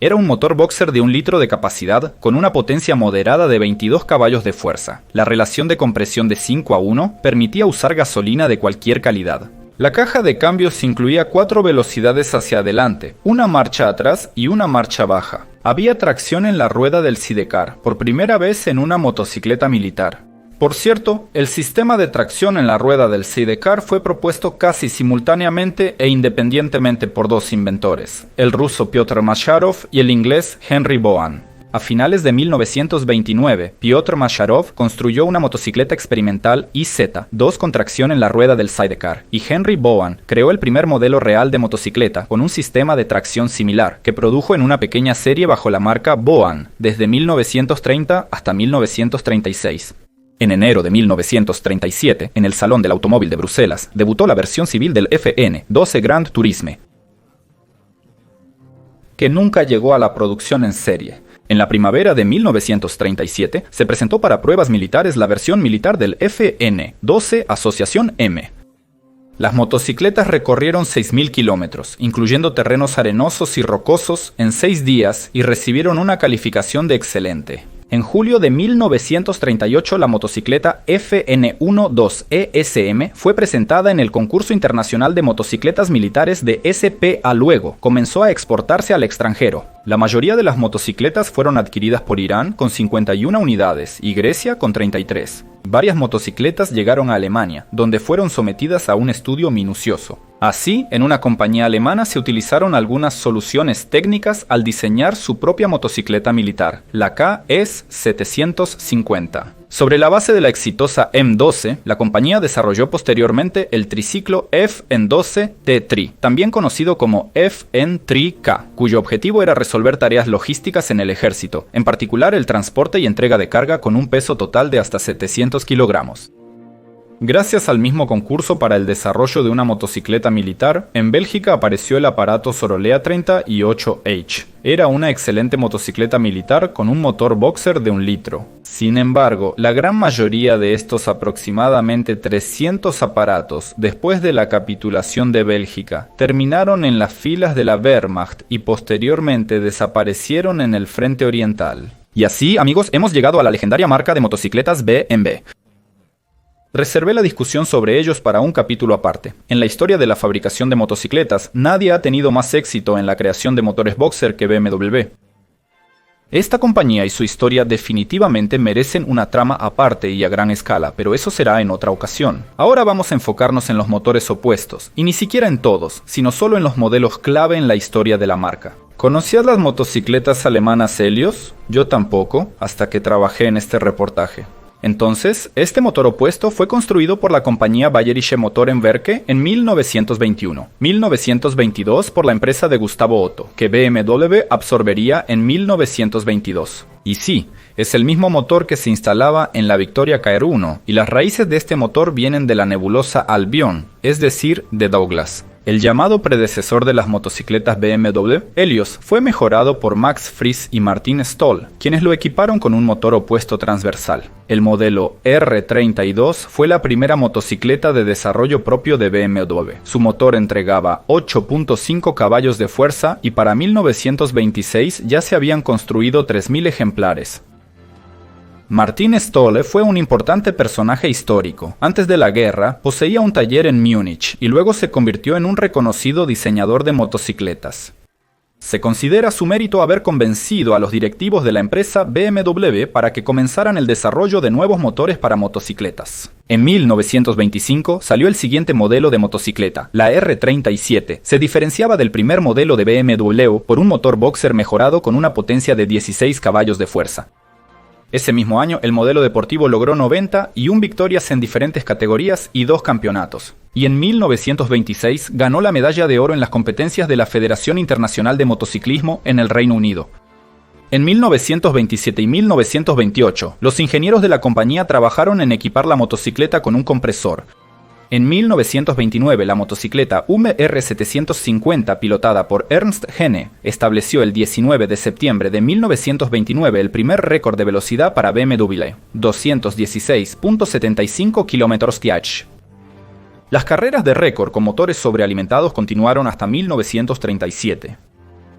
Era un motor boxer de 1 litro de capacidad con una potencia moderada de 22 caballos de fuerza. La relación de compresión de 5:1 permitía usar gasolina de cualquier calidad. La caja de cambios incluía 4 velocidades hacia adelante, una marcha atrás y una marcha baja. Había tracción en la rueda del sidecar, por primera vez en una motocicleta militar. Por cierto, el sistema de tracción en la rueda del sidecar fue propuesto casi simultáneamente e independientemente por 2 inventores, el ruso Piotr Masharov y el inglés Henry Bohan. A finales de 1929, Piotr Masharov construyó una motocicleta experimental IZ-2 con tracción en la rueda del sidecar, y Henry Bohan creó el primer modelo real de motocicleta con un sistema de tracción similar, que produjo en una pequeña serie bajo la marca Bohan, desde 1930 hasta 1936. En enero de 1937, en el Salón del Automóvil de Bruselas, debutó la versión civil del FN-12 Grand Tourisme, que nunca llegó a la producción en serie. En la primavera de 1937, se presentó para pruebas militares la versión militar del FN-12 Asociación M. Las motocicletas recorrieron 6.000 kilómetros, incluyendo terrenos arenosos y rocosos, en 6 días y recibieron una calificación de excelente. En julio de 1938, la motocicleta FN-12 ESM fue presentada en el concurso internacional de motocicletas militares de SPA. Luego comenzó a exportarse al extranjero. La mayoría de las motocicletas fueron adquiridas por Irán con 51 unidades y Grecia con 33. Varias motocicletas llegaron a Alemania, donde fueron sometidas a un estudio minucioso. Así, en una compañía alemana se utilizaron algunas soluciones técnicas al diseñar su propia motocicleta militar, la KS 750. Sobre la base de la exitosa M12, la compañía desarrolló posteriormente el triciclo FN-12 T3, también conocido como FN-3K, cuyo objetivo era resolver tareas logísticas en el ejército, en particular el transporte y entrega de carga con un peso total de hasta 700 kilogramos. Gracias al mismo concurso para el desarrollo de una motocicleta militar, en Bélgica apareció el aparato Sorolea 38H. Era una excelente motocicleta militar con un motor boxer de 1 litro. Sin embargo, la gran mayoría de estos aproximadamente 300 aparatos, después de la capitulación de Bélgica, terminaron en las filas de la Wehrmacht y posteriormente desaparecieron en el frente oriental. Y así, amigos, hemos llegado a la legendaria marca de motocicletas BMW. Reservé la discusión sobre ellos para un capítulo aparte. En la historia de la fabricación de motocicletas, nadie ha tenido más éxito en la creación de motores boxer que BMW. Esta compañía y su historia definitivamente merecen una trama aparte y a gran escala, pero eso será en otra ocasión. Ahora vamos a enfocarnos en los motores opuestos, y ni siquiera en todos, sino solo en los modelos clave en la historia de la marca. ¿Conocías las motocicletas alemanas Helios? Yo tampoco, hasta que trabajé en este reportaje. Entonces, este motor opuesto fue construido por la compañía Bayerische Motorenwerke en 1921. 1922 por la empresa de Gustavo Otto, que BMW absorbería en 1922. Y sí, es el mismo motor que se instalaba en la Victoria KR1, y las raíces de este motor vienen de la nebulosa Albion, es decir, de Douglas. El llamado predecesor de las motocicletas BMW, Helios, fue mejorado por Max Frisch y Martin Stoll, quienes lo equiparon con un motor opuesto transversal. El modelo R32 fue la primera motocicleta de desarrollo propio de BMW. Su motor entregaba 8.5 caballos de fuerza y para 1926 ya se habían construido 3.000 ejemplares. Martin Stoll fue un importante personaje histórico. Antes de la guerra, poseía un taller en Múnich y luego se convirtió en un reconocido diseñador de motocicletas. Se considera su mérito haber convencido a los directivos de la empresa BMW para que comenzaran el desarrollo de nuevos motores para motocicletas. En 1925 salió el siguiente modelo de motocicleta, la R37. Se diferenciaba del primer modelo de BMW por un motor boxer mejorado con una potencia de 16 caballos de fuerza. Ese mismo año, el modelo deportivo logró 90 y 1 victorias en diferentes categorías y 2 campeonatos. Y en 1926 ganó la medalla de oro en las competencias de la Federación Internacional de Motociclismo en el Reino Unido. En 1927 y 1928, los ingenieros de la compañía trabajaron en equipar la motocicleta con un compresor. En 1929, la motocicleta UMR750, pilotada por Ernst Henne, estableció el 19 de septiembre de 1929 el primer récord de velocidad para BMW, 216.75 km/h. Las carreras de récord con motores sobrealimentados continuaron hasta 1937.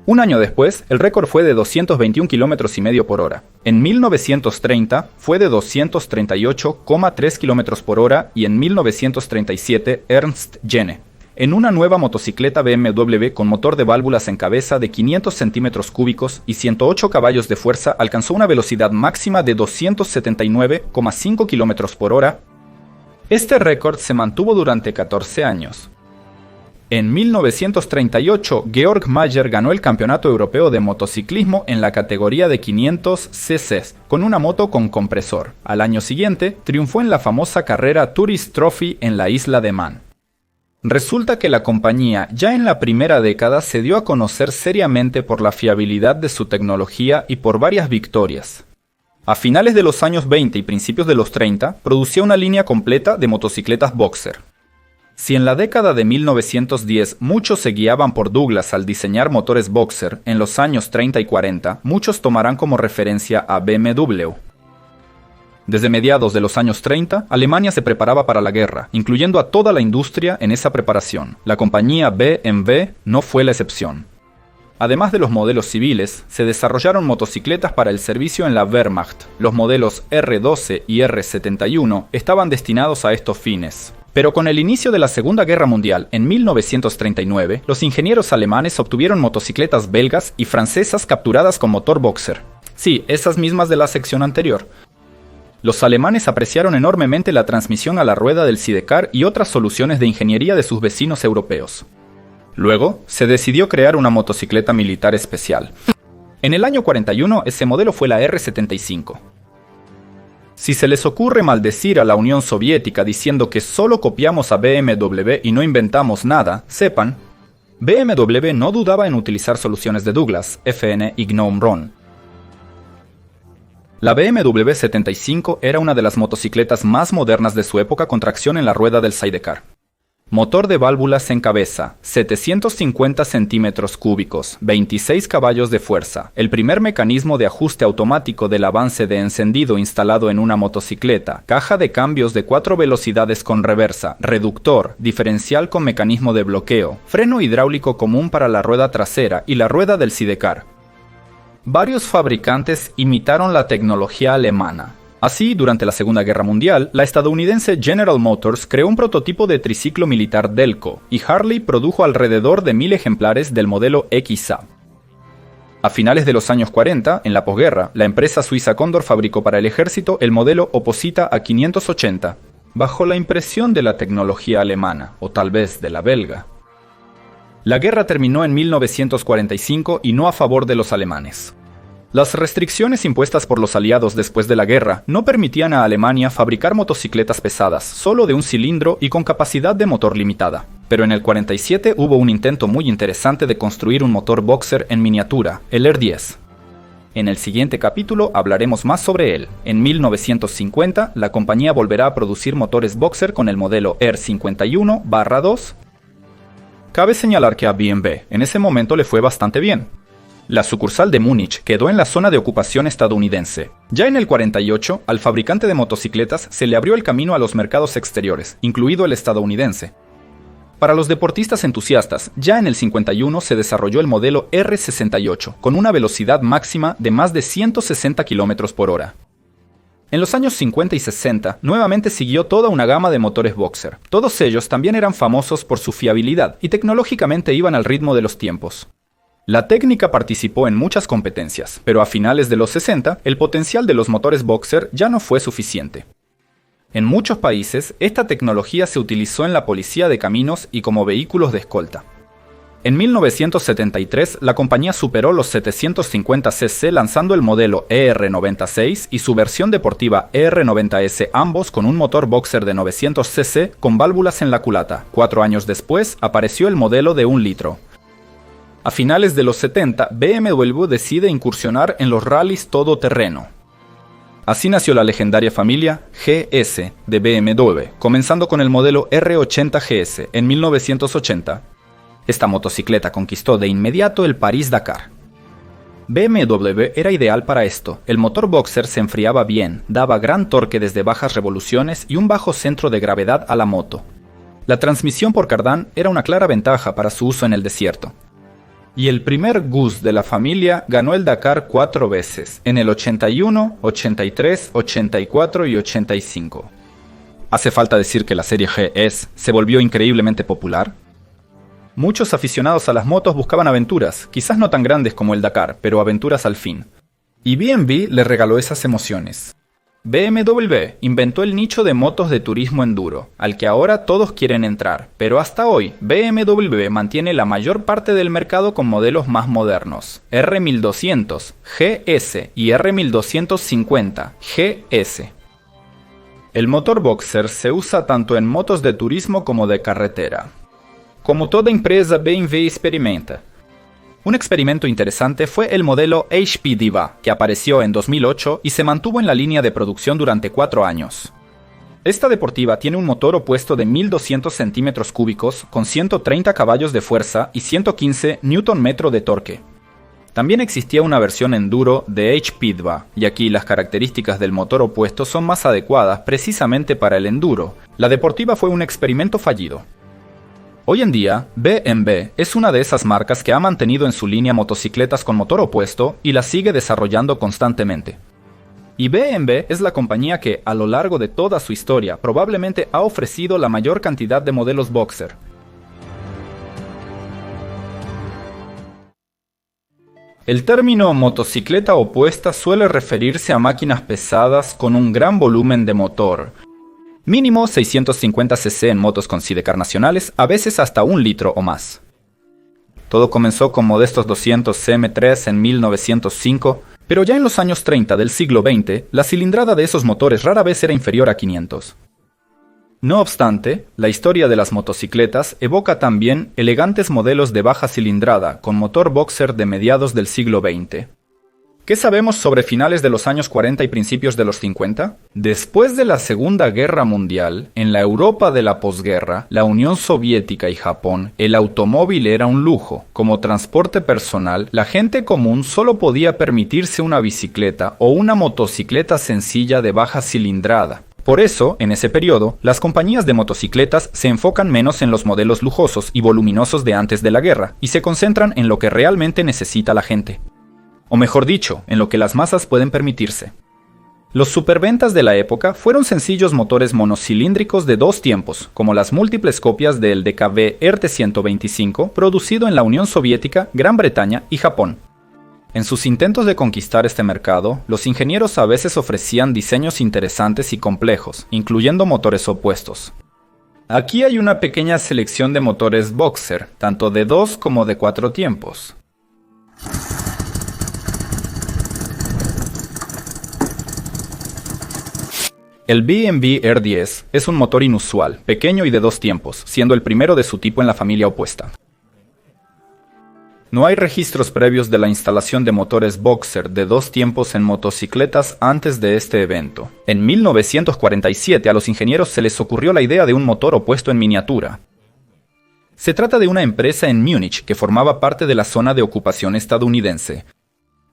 Un año después, el récord fue de 221,5 km/h. En 1930 fue de 238,3 km/h y en 1937 Ernst Henne, en una nueva motocicleta BMW con motor de válvulas en cabeza de 500 centímetros cúbicos y 108 caballos de fuerza, alcanzó una velocidad máxima de 279,5 km/h. Este récord se mantuvo durante 14 años. En 1938, Georg Mayer ganó el Campeonato Europeo de Motociclismo en la categoría de 500 cc con una moto con compresor. Al año siguiente, triunfó en la famosa carrera Tourist Trophy en la isla de Man. Resulta que la compañía ya en la primera década se dio a conocer seriamente por la fiabilidad de su tecnología y por varias victorias. A finales de los años 20 y principios de los 30, producía una línea completa de motocicletas Boxer. Si en la década de 1910 muchos se guiaban por Douglas al diseñar motores Boxer, en los años 30 y 40 muchos tomarán como referencia a BMW. Desde mediados de los años 30, Alemania se preparaba para la guerra, incluyendo a toda la industria en esa preparación. La compañía BMW no fue la excepción. Además de los modelos civiles, se desarrollaron motocicletas para el servicio en la Wehrmacht. Los modelos R12 y R71 estaban destinados a estos fines. Pero con el inicio de la Segunda Guerra Mundial, en 1939, los ingenieros alemanes obtuvieron motocicletas belgas y francesas capturadas con motor Boxer. Sí, esas mismas de la sección anterior. Los alemanes apreciaron enormemente la transmisión a la rueda del Sidecar y otras soluciones de ingeniería de sus vecinos europeos. Luego, se decidió crear una motocicleta militar especial. En el año 41, ese modelo fue la R75. Si se les ocurre maldecir a la Unión Soviética diciendo que solo copiamos a BMW y no inventamos nada, sepan, BMW no dudaba en utilizar soluciones de Douglas, FN y Gnome Ron. La BMW 75 era una de las motocicletas más modernas de su época con tracción en la rueda del sidecar. Motor de válvulas en cabeza, 750 centímetros cúbicos, 26 caballos de fuerza, el primer mecanismo de ajuste automático del avance de encendido instalado en una motocicleta, caja de cambios de 4 velocidades con reversa, reductor, diferencial con mecanismo de bloqueo, freno hidráulico común para la rueda trasera y la rueda del sidecar. Varios fabricantes imitaron la tecnología alemana. Así, durante la Segunda Guerra Mundial, la estadounidense General Motors creó un prototipo de triciclo militar Delco, y Harley produjo alrededor de 1000 ejemplares del modelo XA. A finales de los años 40, en la posguerra, la empresa suiza Condor fabricó para el ejército el modelo Opposita A580, bajo la impresión de la tecnología alemana, o tal vez de la belga. La guerra terminó en 1945 y no a favor de los alemanes. Las restricciones impuestas por los aliados después de la guerra no permitían a Alemania fabricar motocicletas pesadas, solo de un cilindro y con capacidad de motor limitada. Pero en el 47 hubo un intento muy interesante de construir un motor Boxer en miniatura, el R10. En el siguiente capítulo hablaremos más sobre él. En 1950, la compañía volverá a producir motores Boxer con el modelo R51/2. Cabe señalar que a BMW en ese momento le fue bastante bien. La sucursal de Múnich quedó en la zona de ocupación estadounidense. Ya en el 48, al fabricante de motocicletas se le abrió el camino a los mercados exteriores, incluido el estadounidense. Para los deportistas entusiastas, ya en el 51 se desarrolló el modelo R68, con una velocidad máxima de más de 160 km/h. En los años 50 y 60, nuevamente siguió toda una gama de motores Boxer. Todos ellos también eran famosos por su fiabilidad y tecnológicamente iban al ritmo de los tiempos. La técnica participó en muchas competencias, pero a finales de los 60, el potencial de los motores Boxer ya no fue suficiente. En muchos países, esta tecnología se utilizó en la policía de caminos y como vehículos de escolta. En 1973, la compañía superó los 750 cc lanzando el modelo ER96 y su versión deportiva ER90S, ambos con un motor Boxer de 900 cc con válvulas en la culata. 4 años después, apareció el modelo de 1 litro. A finales de los 70, BMW decide incursionar en los rallies todoterreno. Así nació la legendaria familia GS de BMW, comenzando con el modelo R80 GS en 1980. Esta motocicleta conquistó de inmediato el París-Dakar. BMW era ideal para esto. El motor boxer se enfriaba bien, daba gran torque desde bajas revoluciones y un bajo centro de gravedad a la moto. La transmisión por cardán era una clara ventaja para su uso en el desierto. Y el primer Gus de la familia ganó el Dakar 4 veces, en el 81, 83, 84 y 85. ¿Hace falta decir que la serie GS se volvió increíblemente popular? Muchos aficionados a las motos buscaban aventuras, quizás no tan grandes como el Dakar, pero aventuras al fin. Y B&B le regaló esas emociones. BMW inventó el nicho de motos de turismo enduro, al que ahora todos quieren entrar, pero hasta hoy BMW mantiene la mayor parte del mercado con modelos más modernos, R1200, GS y R1250, GS. El motor boxer se usa tanto en motos de turismo como de carretera. Como toda empresa, BMW experimenta. Un experimento interesante fue el modelo HP Diva, que apareció en 2008 y se mantuvo en la línea de producción durante 4 años. Esta deportiva tiene un motor opuesto de 1200 centímetros cúbicos con 130 caballos de fuerza y 115 Nm de torque. También existía una versión enduro de HP Diva, y aquí las características del motor opuesto son más adecuadas precisamente para el enduro. La deportiva fue un experimento fallido. Hoy en día, BMW es una de esas marcas que ha mantenido en su línea motocicletas con motor opuesto y las sigue desarrollando constantemente. Y BMW es la compañía que, a lo largo de toda su historia, probablemente ha ofrecido la mayor cantidad de modelos boxer. El término motocicleta opuesta suele referirse a máquinas pesadas con un gran volumen de motor, mínimo 650 cc en motos con sidecar nacionales, a veces hasta 1 litro o más. Todo comenzó con modestos 200 CM3 en 1905, pero ya en los años 30 del siglo XX, la cilindrada de esos motores rara vez era inferior a 500. No obstante, la historia de las motocicletas evoca también elegantes modelos de baja cilindrada con motor boxer de mediados del siglo XX. ¿Qué sabemos sobre finales de los años 40 y principios de los 50? Después de la Segunda Guerra Mundial, en la Europa de la posguerra, la Unión Soviética y Japón, el automóvil era un lujo. Como transporte personal, la gente común solo podía permitirse una bicicleta o una motocicleta sencilla de baja cilindrada. Por eso, en ese periodo, las compañías de motocicletas se enfocan menos en los modelos lujosos y voluminosos de antes de la guerra, y se concentran en lo que realmente necesita la gente. O mejor dicho, en lo que las masas pueden permitirse. Los superventas de la época fueron sencillos motores monocilíndricos de 2 tiempos, como las múltiples copias del DKV RT-125 producido en la Unión Soviética, Gran Bretaña y Japón. En sus intentos de conquistar este mercado, los ingenieros a veces ofrecían diseños interesantes y complejos, incluyendo motores opuestos. Aquí hay una pequeña selección de motores boxer, tanto de 2 como de 4 tiempos. El BMW R10 es un motor inusual, pequeño y de 2 tiempos, siendo el primero de su tipo en la familia opuesta. No hay registros previos de la instalación de motores boxer de 2 tiempos en motocicletas antes de este evento. En 1947 a los ingenieros se les ocurrió la idea de un motor opuesto en miniatura. Se trata de una empresa en Múnich que formaba parte de la zona de ocupación estadounidense.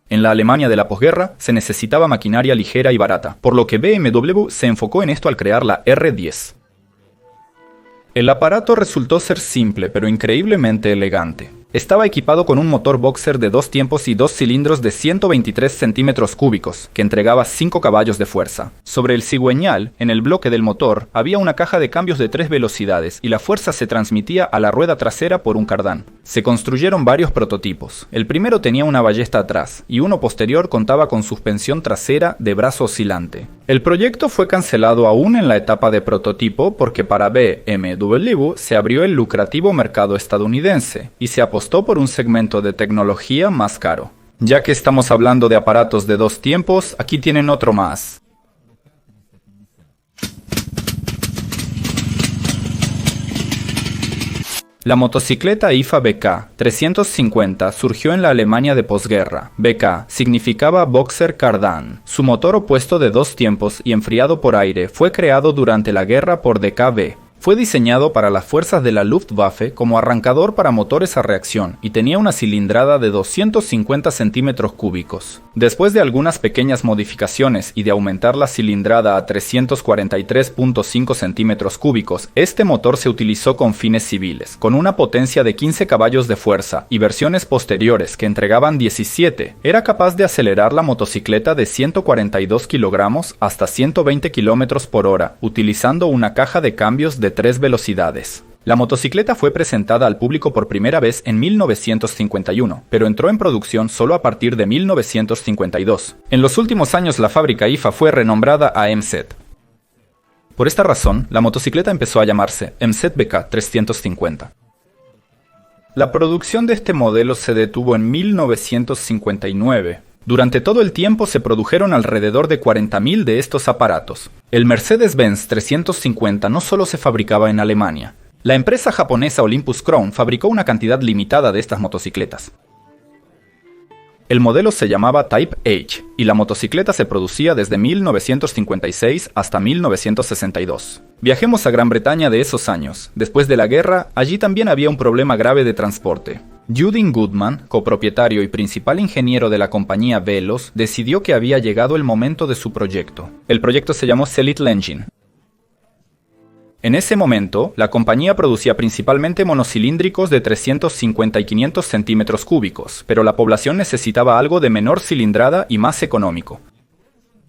En la Alemania de la posguerra se necesitaba maquinaria ligera y barata, por lo que BMW se enfocó en esto al crear la R10. El aparato resultó ser simple pero increíblemente elegante. Estaba equipado con un motor boxer de 2 tiempos y 2 cilindros de 123 centímetros cúbicos, que entregaba 5 caballos de fuerza. Sobre el cigüeñal, en el bloque del motor, había una caja de cambios de 3 velocidades y la fuerza se transmitía a la rueda trasera por un cardán. Se construyeron varios prototipos. El primero tenía una ballesta atrás, y uno posterior contaba con suspensión trasera de brazo oscilante. El proyecto fue cancelado aún en la etapa de prototipo porque para BMW se abrió el lucrativo mercado estadounidense, y se apostó por un segmento de tecnología más caro. Ya que estamos hablando de aparatos de 2 tiempos, aquí tienen otro más. La motocicleta IFA BK 350 surgió en la Alemania de posguerra. BK significaba Boxer Cardan. Su motor opuesto de 2 tiempos y enfriado por aire fue creado durante la guerra por DKW. Fue diseñado para las fuerzas de la Luftwaffe como arrancador para motores a reacción y tenía una cilindrada de 250 centímetros cúbicos. Después de algunas pequeñas modificaciones y de aumentar la cilindrada a 343.5 centímetros cúbicos, este motor se utilizó con fines civiles, con una potencia de 15 caballos de fuerza y versiones posteriores que entregaban 17. Era capaz de acelerar la motocicleta de 142 kilogramos hasta 120 kilómetros por hora, utilizando una caja de cambios de 3 velocidades. La motocicleta fue presentada al público por primera vez en 1951, pero entró en producción solo a partir de 1952. En los últimos años la fábrica IFA fue renombrada a MZ. Por esta razón, la motocicleta empezó a llamarse MZ BK 350. La producción de este modelo se detuvo en 1959. Durante todo el tiempo se produjeron alrededor de 40.000 de estos aparatos. El Mercedes-Benz 350 no solo se fabricaba en Alemania. La empresa japonesa Olympus Crown fabricó una cantidad limitada de estas motocicletas. El modelo se llamaba Type H y la motocicleta se producía desde 1956 hasta 1962. Viajemos a Gran Bretaña de esos años. Después de la guerra, allí también había un problema grave de transporte. Judin Goodman, copropietario y principal ingeniero de la compañía Velos, decidió que había llegado el momento de su proyecto. El proyecto se llamó Little Engine. En ese momento, la compañía producía principalmente monocilíndricos de 350 y 500 centímetros cúbicos, pero la población necesitaba algo de menor cilindrada y más económico.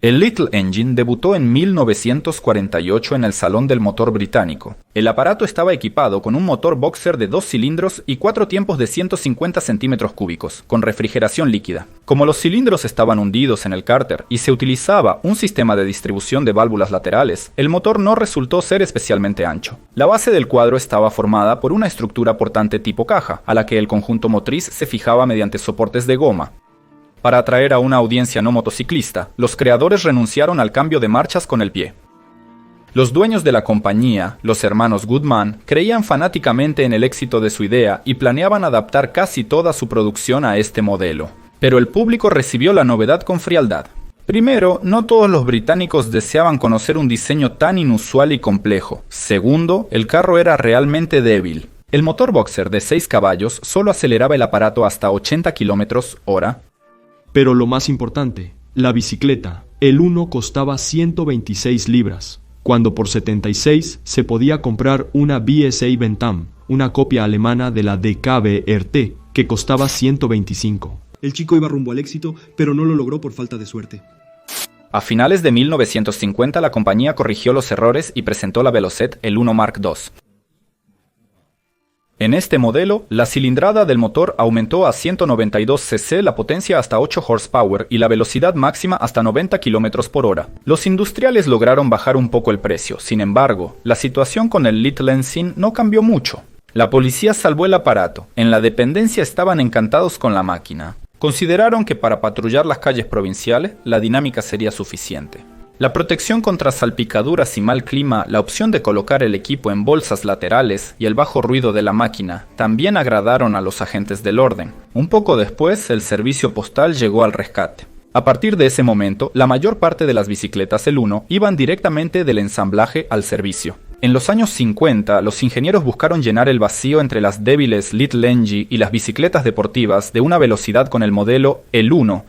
El Little Engine debutó en 1948 en el Salón del Motor británico. El aparato estaba equipado con un motor boxer de 2 cilindros y 4 tiempos de 150 centímetros cúbicos, con refrigeración líquida. Como los cilindros estaban hundidos en el cárter y se utilizaba un sistema de distribución de válvulas laterales, el motor no resultó ser especialmente ancho. La base del cuadro estaba formada por una estructura portante tipo caja, a la que el conjunto motriz se fijaba mediante soportes de goma. Para atraer a una audiencia no motociclista, los creadores renunciaron al cambio de marchas con el pie. Los dueños de la compañía, los hermanos Goodman, creían fanáticamente en el éxito de su idea y planeaban adaptar casi toda su producción a este modelo. Pero el público recibió la novedad con frialdad. Primero, no todos los británicos deseaban conocer un diseño tan inusual y complejo. Segundo, el carro era realmente débil. El motor boxer de 6 caballos solo aceleraba el aparato hasta 80 km/h. Pero lo más importante, la bicicleta, el 1 costaba 126 libras, cuando por 76 se podía comprar una BSA Bentham, una copia alemana de la DKW RT, que costaba 125. El chico iba rumbo al éxito, pero no lo logró por falta de suerte. A finales de 1950 la compañía corrigió los errores y presentó la Velocette, el 1 Mark II. En este modelo, la cilindrada del motor aumentó a 192 cc, la potencia hasta 8 horsepower y la velocidad máxima hasta 90 km/h. Los industriales lograron bajar un poco el precio, sin embargo, la situación con el Little Engine no cambió mucho. La policía salvó el aparato, en la dependencia estaban encantados con la máquina. Consideraron que para patrullar las calles provinciales, la dinámica sería suficiente. La protección contra salpicaduras y mal clima, la opción de colocar el equipo en bolsas laterales y el bajo ruido de la máquina también agradaron a los agentes del orden. Un poco después, el servicio postal llegó al rescate. A partir de ese momento, la mayor parte de las bicicletas el 1 iban directamente del ensamblaje al servicio. En los años 50, los ingenieros buscaron llenar el vacío entre las débiles Little Engine y las bicicletas deportivas de una velocidad con el modelo el 1.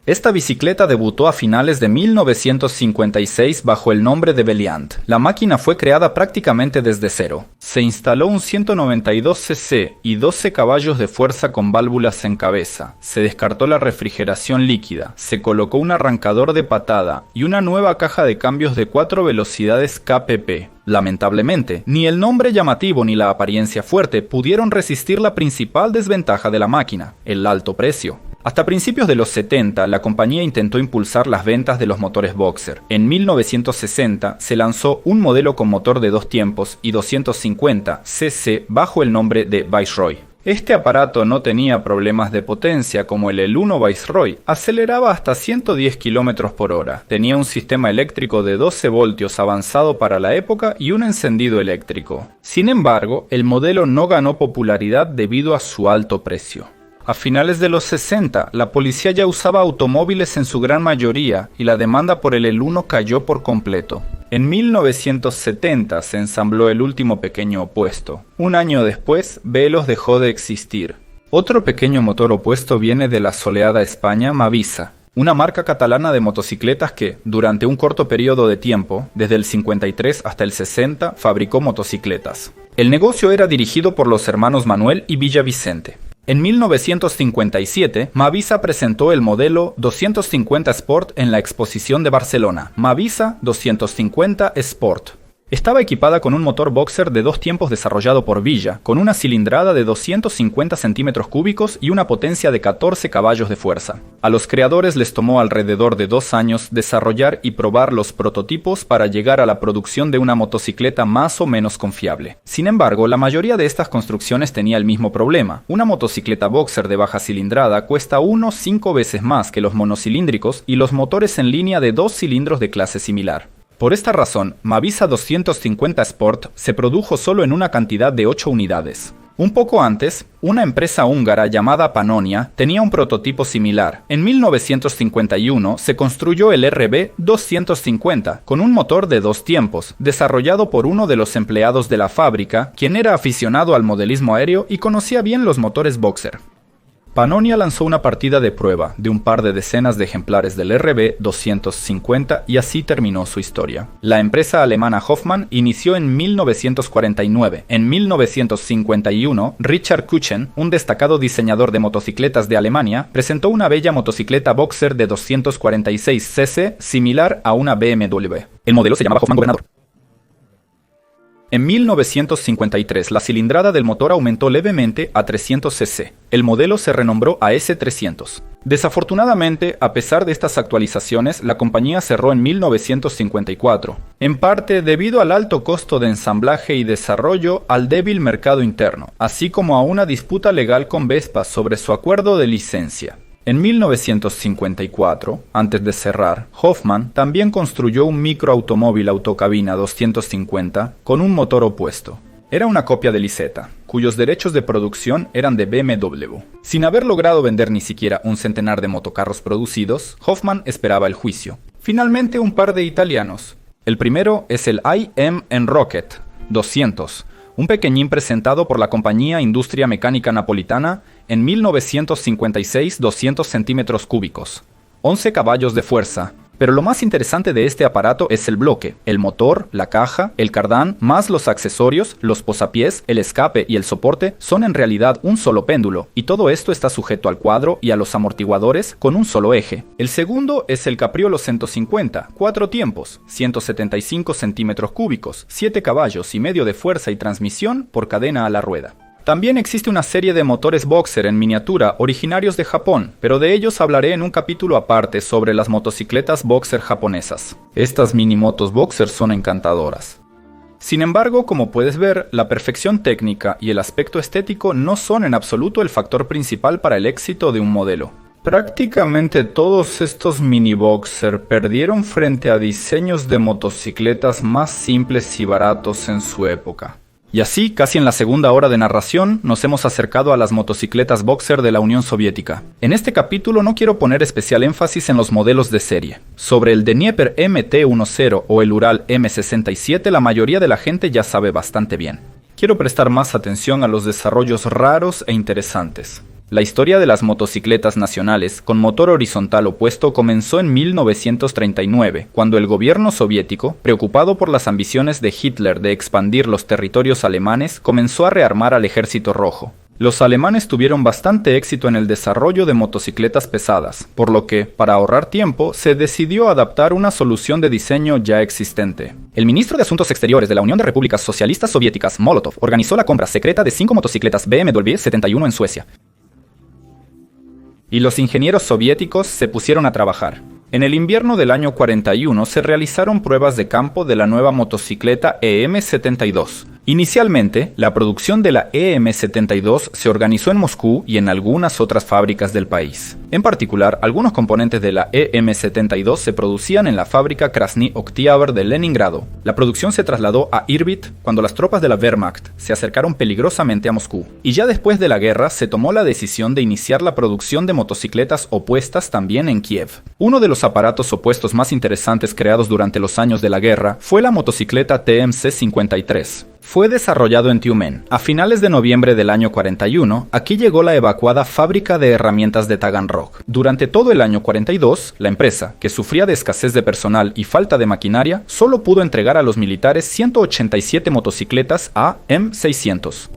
Esta bicicleta debutó a finales de 1956 bajo el nombre de Valiant. La máquina fue creada prácticamente desde cero. Se instaló un 192 cc y 12 caballos de fuerza con válvulas en cabeza. Se descartó la refrigeración líquida. Se colocó un arrancador de patada y una nueva caja de cambios de 4 velocidades KPP. Lamentablemente, ni el nombre llamativo ni la apariencia fuerte pudieron resistir la principal desventaja de la máquina, el alto precio. Hasta principios de los 70, la compañía intentó impulsar las ventas de los motores boxer. En 1960 se lanzó un modelo con motor de 2 tiempos y 250 cc bajo el nombre de Viceroy. Este aparato no tenía problemas de potencia como el El-1 Viceroy, aceleraba hasta 110 km por hora, tenía un sistema eléctrico de 12 voltios avanzado para la época y un encendido eléctrico. Sin embargo, el modelo no ganó popularidad debido a su alto precio. A finales de los 60, la policía ya usaba automóviles en su gran mayoría y la demanda por el El-1 cayó por completo. En 1970 se ensambló el último pequeño opuesto. Un año después, Veloz dejó de existir. Otro pequeño motor opuesto viene de la soleada España Mavisa, una marca catalana de motocicletas que, durante un corto periodo de tiempo, desde el 53 hasta el 60, fabricó motocicletas. El negocio era dirigido por los hermanos Manuel y Villavicente. En 1957, Mavisa presentó el modelo 250 Sport en la exposición de Barcelona, Mavisa 250 Sport. Estaba equipada con un motor boxer de 2 tiempos desarrollado por Villa, con una cilindrada de 250 centímetros cúbicos y una potencia de 14 caballos de fuerza. A los creadores les tomó alrededor de 2 años desarrollar y probar los prototipos para llegar a la producción de una motocicleta más o menos confiable. Sin embargo, la mayoría de estas construcciones tenía el mismo problema. Una motocicleta boxer de baja cilindrada cuesta 5 veces más que los monocilíndricos y los motores en línea de 2 cilindros de clase similar. Por esta razón, Mavisa 250 Sport se produjo solo en una cantidad de 8 unidades. Un poco antes, una empresa húngara llamada Pannonia tenía un prototipo similar. En 1951 se construyó el RB 250 con un motor de 2 tiempos, desarrollado por uno de los empleados de la fábrica, quien era aficionado al modelismo aéreo y conocía bien los motores boxer. Pannonia lanzó una partida de prueba de un par de decenas de ejemplares del RB 250 y así terminó su historia. La empresa alemana Hoffmann inició en 1949. En 1951, Richard Kuchen, un destacado diseñador de motocicletas de Alemania, presentó una bella motocicleta boxer de 246 cc similar a una BMW. El modelo se llamaba Hoffmann Gobernador. En 1953, la cilindrada del motor aumentó levemente a 300 cc. El modelo se renombró a S300. Desafortunadamente, a pesar de estas actualizaciones, la compañía cerró en 1954, en parte debido al alto costo de ensamblaje y desarrollo, al débil mercado interno, así como a una disputa legal con Vespa sobre su acuerdo de licencia. En 1954, antes de cerrar, Hoffmann también construyó un microautomóvil autocabina 250 con un motor opuesto. Era una copia del Isetta, cuyos derechos de producción eran de BMW. Sin haber logrado vender ni siquiera un centenar de motocarros producidos, Hoffmann esperaba el juicio. Finalmente, un par de italianos. El primero es el IM Rocket 200, un pequeñín presentado por la compañía Industria Mecánica Napolitana en 1956, 200 centímetros cúbicos, 11 caballos de fuerza. Pero lo más interesante de este aparato es el bloque, el motor, la caja, el cardán, más los accesorios, los posapiés, el escape y el soporte son en realidad un solo péndulo, y todo esto está sujeto al cuadro y a los amortiguadores con un solo eje. El segundo es el Capriolo 150, 4 tiempos, 175 centímetros cúbicos, 7 caballos y medio de fuerza y transmisión por cadena a la rueda. También existe una serie de motores boxer en miniatura originarios de Japón, pero de ellos hablaré en un capítulo aparte sobre las motocicletas boxer japonesas. Estas minimotos boxer son encantadoras. Sin embargo, como puedes ver, la perfección técnica y el aspecto estético no son en absoluto el factor principal para el éxito de un modelo. Prácticamente todos estos mini boxer perdieron frente a diseños de motocicletas más simples y baratos en su época. Y así, casi en la segunda hora de narración, nos hemos acercado a las motocicletas boxer de la Unión Soviética. En este capítulo no quiero poner especial énfasis en los modelos de serie. Sobre el Dnieper MT-10 o el Ural M67 la mayoría de la gente ya sabe bastante bien. Quiero prestar más atención a los desarrollos raros e interesantes. La historia de las motocicletas nacionales con motor horizontal opuesto comenzó en 1939, cuando el gobierno soviético, preocupado por las ambiciones de Hitler de expandir los territorios alemanes, comenzó a rearmar al Ejército Rojo. Los alemanes tuvieron bastante éxito en el desarrollo de motocicletas pesadas, por lo que, para ahorrar tiempo, se decidió adaptar una solución de diseño ya existente. El ministro de Asuntos Exteriores de la Unión de Repúblicas Socialistas Soviéticas, Molotov, organizó la compra secreta de 5 motocicletas BMW 71 en Suecia. Y los ingenieros soviéticos se pusieron a trabajar. En el invierno del año 41 se realizaron pruebas de campo de la nueva motocicleta EM-72, Inicialmente, la producción de la EM-72 se organizó en Moscú y en algunas otras fábricas del país. En particular, algunos componentes de la EM-72 se producían en la fábrica Krasny Oktyabr de Leningrado. La producción se trasladó a Irbit cuando las tropas de la Wehrmacht se acercaron peligrosamente a Moscú. Y ya después de la guerra se tomó la decisión de iniciar la producción de motocicletas opuestas también en Kiev. Uno de los aparatos opuestos más interesantes creados durante los años de la guerra fue la motocicleta TMC-53. Fue desarrollado en Tyumen. A finales de noviembre del año 41, aquí llegó la evacuada fábrica de herramientas de Taganrog. Durante todo el año 42, la empresa, que sufría de escasez de personal y falta de maquinaria, solo pudo entregar a los militares 187 motocicletas AM600.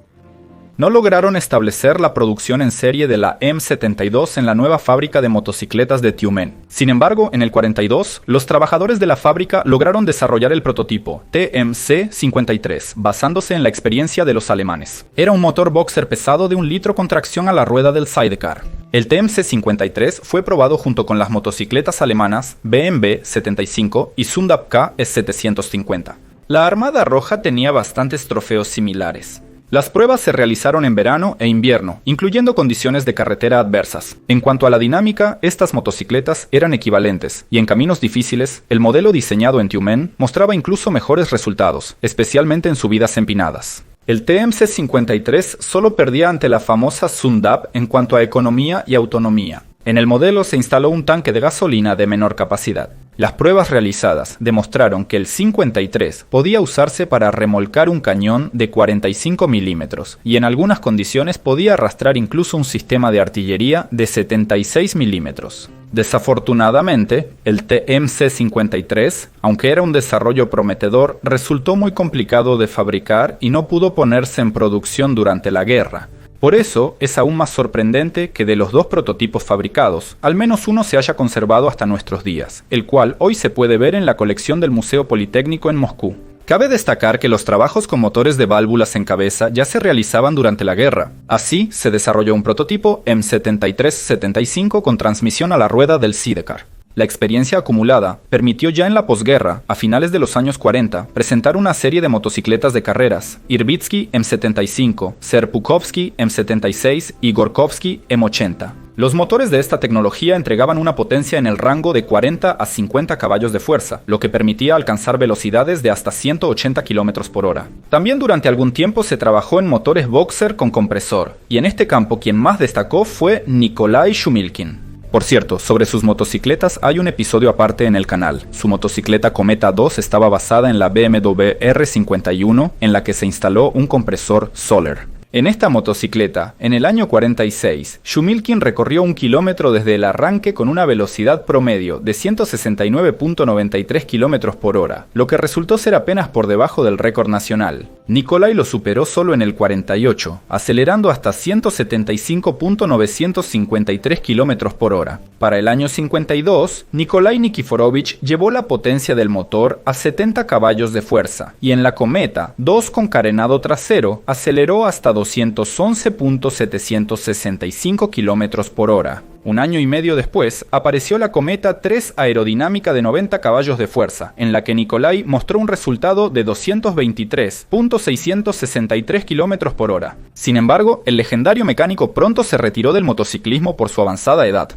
No lograron establecer la producción en serie de la M72 en la nueva fábrica de motocicletas de Tyumen. Sin embargo, en el 42, los trabajadores de la fábrica lograron desarrollar el prototipo TMC-53, basándose en la experiencia de los alemanes. Era un motor boxer pesado de 1 litro con tracción a la rueda del sidecar. El TMC-53 fue probado junto con las motocicletas alemanas BMW 75 y Sundab K S750. La Armada Roja tenía bastantes trofeos similares. Las pruebas se realizaron en verano e invierno, incluyendo condiciones de carretera adversas. En cuanto a la dinámica, estas motocicletas eran equivalentes, y en caminos difíciles, el modelo diseñado en Tyumen mostraba incluso mejores resultados, especialmente en subidas empinadas. El TMC-53 solo perdía ante la famosa Sundab en cuanto a economía y autonomía. En el modelo se instaló un tanque de gasolina de menor capacidad. Las pruebas realizadas demostraron que el 53 podía usarse para remolcar un cañón de 45 milímetros y en algunas condiciones podía arrastrar incluso un sistema de artillería de 76 milímetros. Desafortunadamente, el TMC-53, aunque era un desarrollo prometedor, resultó muy complicado de fabricar y no pudo ponerse en producción durante la guerra. Por eso, es aún más sorprendente que de los 2 prototipos fabricados, al menos uno se haya conservado hasta nuestros días, el cual hoy se puede ver en la colección del Museo Politécnico en Moscú. Cabe destacar que los trabajos con motores de válvulas en cabeza ya se realizaban durante la guerra. Así, se desarrolló un prototipo M73-75 con transmisión a la rueda del sidecar. La experiencia acumulada permitió ya en la posguerra, a finales de los años 40, presentar una serie de motocicletas de carreras, Irvitsky M75, Serpukovsky M76 y Gorkovsky M80. Los motores de esta tecnología entregaban una potencia en el rango de 40 a 50 caballos de fuerza, lo que permitía alcanzar velocidades de hasta 180 km por hora. También durante algún tiempo se trabajó en motores boxer con compresor, y en este campo quien más destacó fue Nikolai Shumilkin. Por cierto, sobre sus motocicletas hay un episodio aparte en el canal. Su motocicleta Cometa 2 estaba basada en la BMW R51, en la que se instaló un compresor Solar. En esta motocicleta, en el año 46, Shumilkin recorrió 1 kilómetro desde el arranque con una velocidad promedio de 169.93 km por hora, lo que resultó ser apenas por debajo del récord nacional. Nikolai lo superó solo en el 48, acelerando hasta 175.953 km por hora. Para el año 52, Nikolai Nikiforovich llevó la potencia del motor a 70 caballos de fuerza, y en la Cometa 2 con carenado trasero aceleró hasta 211.765 km por hora. Un año y medio después, apareció la Cometa 3 aerodinámica de 90 caballos de fuerza, en la que Nikolai mostró un resultado de 223.663 km por hora. Sin embargo, el legendario mecánico pronto se retiró del motociclismo por su avanzada edad.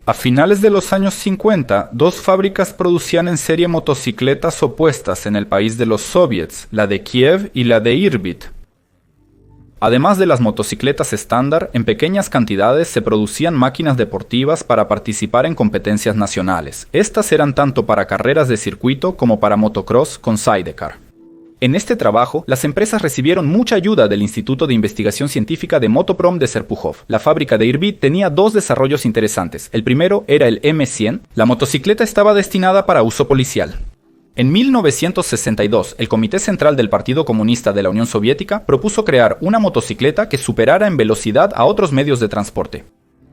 A finales de los años 50, 2 fábricas producían en serie motocicletas opuestas en el país de los soviets, la de Kiev y la de Irbit. Además de las motocicletas estándar, en pequeñas cantidades se producían máquinas deportivas para participar en competencias nacionales. Estas eran tanto para carreras de circuito como para motocross con sidecar. En este trabajo, las empresas recibieron mucha ayuda del Instituto de Investigación Científica de Motoprom de Serpukhov. La fábrica de Irbit tenía 2 desarrollos interesantes. El primero era el M100. La motocicleta estaba destinada para uso policial. En 1962, el Comité Central del Partido Comunista de la Unión Soviética propuso crear una motocicleta que superara en velocidad a otros medios de transporte.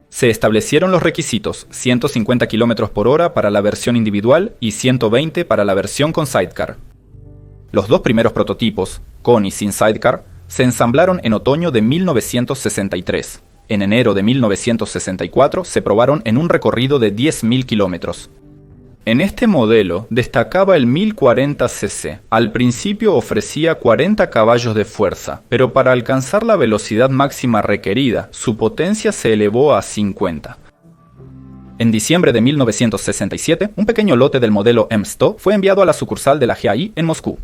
Se establecieron los requisitos: 150 km por hora para la versión individual y 120 para la versión con sidecar. Los 2 primeros prototipos, con y sin sidecar, se ensamblaron en otoño de 1963. En enero de 1964 se probaron en un recorrido de 10.000 kilómetros. En este modelo destacaba el 1040cc. Al principio ofrecía 40 caballos de fuerza, pero para alcanzar la velocidad máxima requerida, su potencia se elevó a 50. En diciembre de 1967, un pequeño lote del modelo M100 fue enviado a la sucursal de la GAI en Moscú.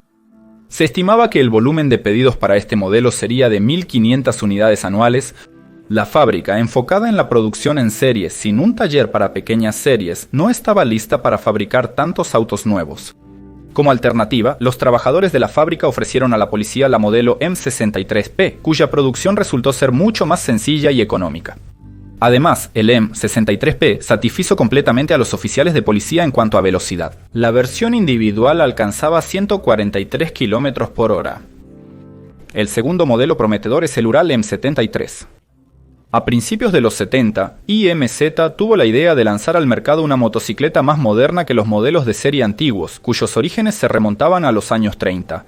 Se estimaba que el volumen de pedidos para este modelo sería de 1.500 unidades anuales. La fábrica, enfocada en la producción en series sin un taller para pequeñas series, no estaba lista para fabricar tantos autos nuevos. Como alternativa, los trabajadores de la fábrica ofrecieron a la policía la modelo M63P, cuya producción resultó ser mucho más sencilla y económica. Además, el M63P satisfizo completamente a los oficiales de policía en cuanto a velocidad. La versión individual alcanzaba 143 km por hora. El segundo modelo prometedor es el Ural M73. A principios de los 70, IMZ tuvo la idea de lanzar al mercado una motocicleta más moderna que los modelos de serie antiguos, cuyos orígenes se remontaban a los años 30.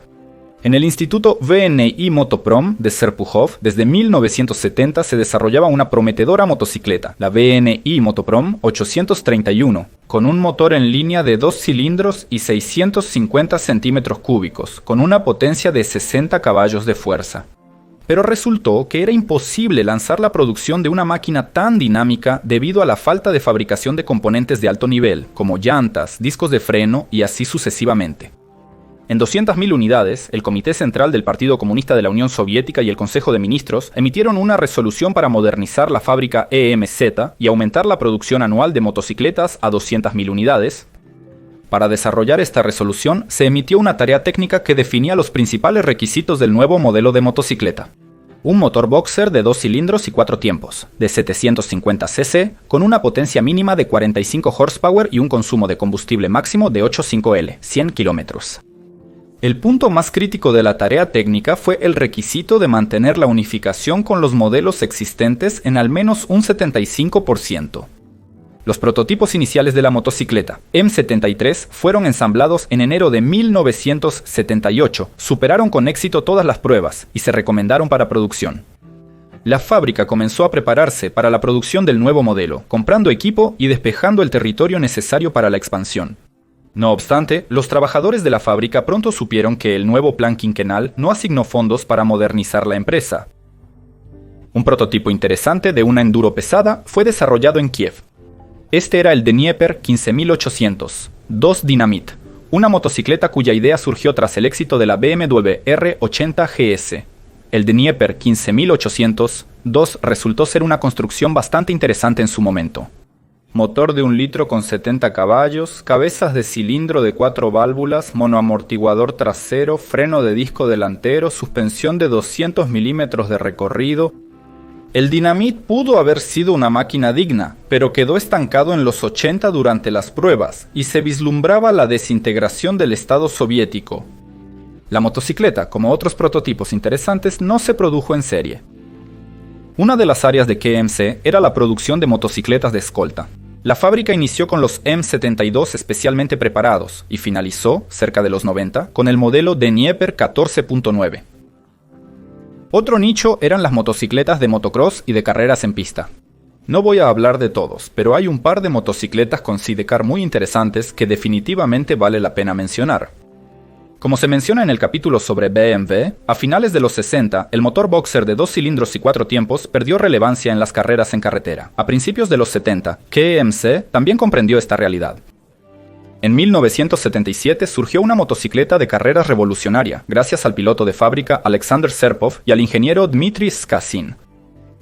En el Instituto VNI Motoprom de Serpukhov, desde 1970 se desarrollaba una prometedora motocicleta, la VNI Motoprom 831, con un motor en línea de 2 cilindros y 650 centímetros cúbicos, con una potencia de 60 caballos de fuerza. Pero resultó que era imposible lanzar la producción de una máquina tan dinámica debido a la falta de fabricación de componentes de alto nivel, como llantas, discos de freno y así sucesivamente. En 200.000 unidades, el Comité Central del Partido Comunista de la Unión Soviética y el Consejo de Ministros emitieron una resolución para modernizar la fábrica EMZ y aumentar la producción anual de motocicletas a 200.000 unidades. Para desarrollar esta resolución, se emitió una tarea técnica que definía los principales requisitos del nuevo modelo de motocicleta. Un motor boxer de 2 cilindros y 4 tiempos, de 750 cc, con una potencia mínima de 45 horsepower y un consumo de combustible máximo de 8,5L, 100 kilómetros. El punto más crítico de la tarea técnica fue el requisito de mantener la unificación con los modelos existentes en al menos un 75%. Los prototipos iniciales de la motocicleta M73 fueron ensamblados en enero de 1978, superaron con éxito todas las pruebas y se recomendaron para producción. La fábrica comenzó a prepararse para la producción del nuevo modelo, comprando equipo y despejando el territorio necesario para la expansión. No obstante, los trabajadores de la fábrica pronto supieron que el nuevo plan quinquenal no asignó fondos para modernizar la empresa. Un prototipo interesante de una enduro pesada fue desarrollado en Kiev. Este era el Dnieper 15800, 2 Dynamit, una motocicleta cuya idea surgió tras el éxito de la BMW R80 GS. El Dnieper 15800-2 resultó ser una construcción bastante interesante en su momento. Motor de 1 litro con 70 caballos, cabezas de cilindro de 4 válvulas, monoamortiguador trasero, freno de disco delantero, suspensión de 200 milímetros de recorrido. El Dynamit pudo haber sido una máquina digna, pero quedó estancado en los 80 durante las pruebas y se vislumbraba la desintegración del Estado soviético. La motocicleta, como otros prototipos interesantes, no se produjo en serie. Una de las áreas de KMC era la producción de motocicletas de escolta. La fábrica inició con los M72 especialmente preparados y finalizó, cerca de los 90, con el modelo Dnieper 14.9. Otro nicho eran las motocicletas de motocross y de carreras en pista. No voy a hablar de todos, pero hay un par de motocicletas con sidecar muy interesantes que definitivamente vale la pena mencionar. Como se menciona en el capítulo sobre BMW, a finales de los 60, el motor boxer de 2 cilindros y 4 tiempos perdió relevancia en las carreras en carretera. A principios de los 70, KMC también comprendió esta realidad. En 1977 surgió una motocicleta de carreras revolucionaria, gracias al piloto de fábrica Alexander Serpov y al ingeniero Dmitry Skazin.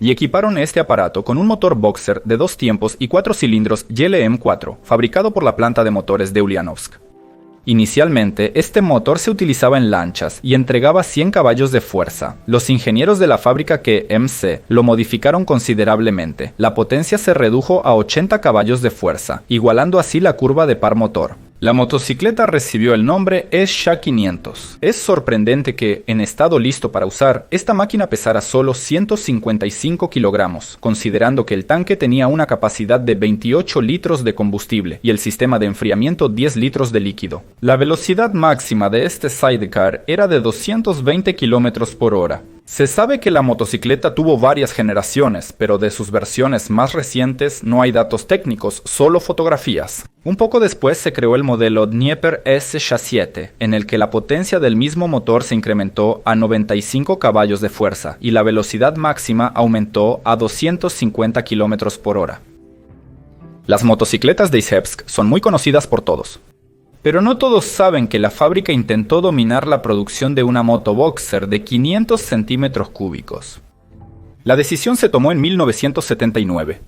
Y equiparon este aparato con un motor boxer de 2 tiempos y 4 cilindros YLM-4, fabricado por la planta de motores de Ulyanovsk. Inicialmente, este motor se utilizaba en lanchas y entregaba 100 caballos de fuerza. Los ingenieros de la fábrica KMC lo modificaron considerablemente. La potencia se redujo a 80 caballos de fuerza, igualando así la curva de par motor. La motocicleta recibió el nombre SHA-500. Es sorprendente que, en estado listo para usar, esta máquina pesara solo 155 kilogramos, considerando que el tanque tenía una capacidad de 28 litros de combustible y el sistema de enfriamiento 10 litros de líquido. La velocidad máxima de este sidecar era de 220 kilómetros por hora. Se sabe que la motocicleta tuvo varias generaciones, pero de sus versiones más recientes no hay datos técnicos, solo fotografías. Un poco después se creó el modelo Dnieper S-7, en el que la potencia del mismo motor se incrementó a 95 caballos de fuerza y la velocidad máxima aumentó a 250 km por hora. Las motocicletas de Izhevsk son muy conocidas por todos. Pero no todos saben que la fábrica intentó dominar la producción de una moto boxer de 500 centímetros cúbicos. La decisión se tomó en 1979.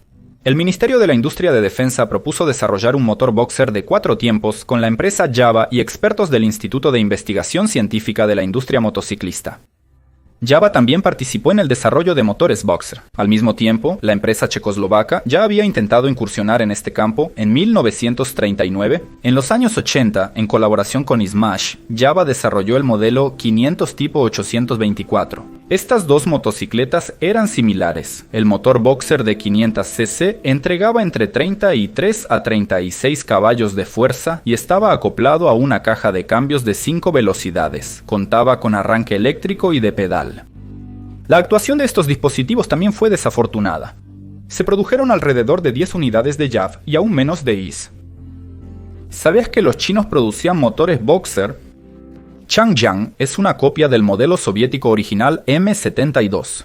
El Ministerio de la Industria de Defensa propuso desarrollar un motor boxer de 4 tiempos con la empresa Java y expertos del Instituto de Investigación Científica de la Industria Motociclista. Java también participó en el desarrollo de motores boxer. Al mismo tiempo, la empresa checoslovaca ya había intentado incursionar en este campo en 1939. En los años 80, en colaboración con Izhmash, Java desarrolló el modelo 500 tipo 824. Estas dos motocicletas eran similares. El motor boxer de 500 cc entregaba entre 33 a 36 caballos de fuerza y estaba acoplado a una caja de cambios de 5 velocidades. Contaba con arranque eléctrico y de pedal. La actuación de estos dispositivos también fue desafortunada. Se produjeron alrededor de 10 unidades de Jav y aún menos de Iz. ¿Sabías que los chinos producían motores boxer? Changjiang es una copia del modelo soviético original M72.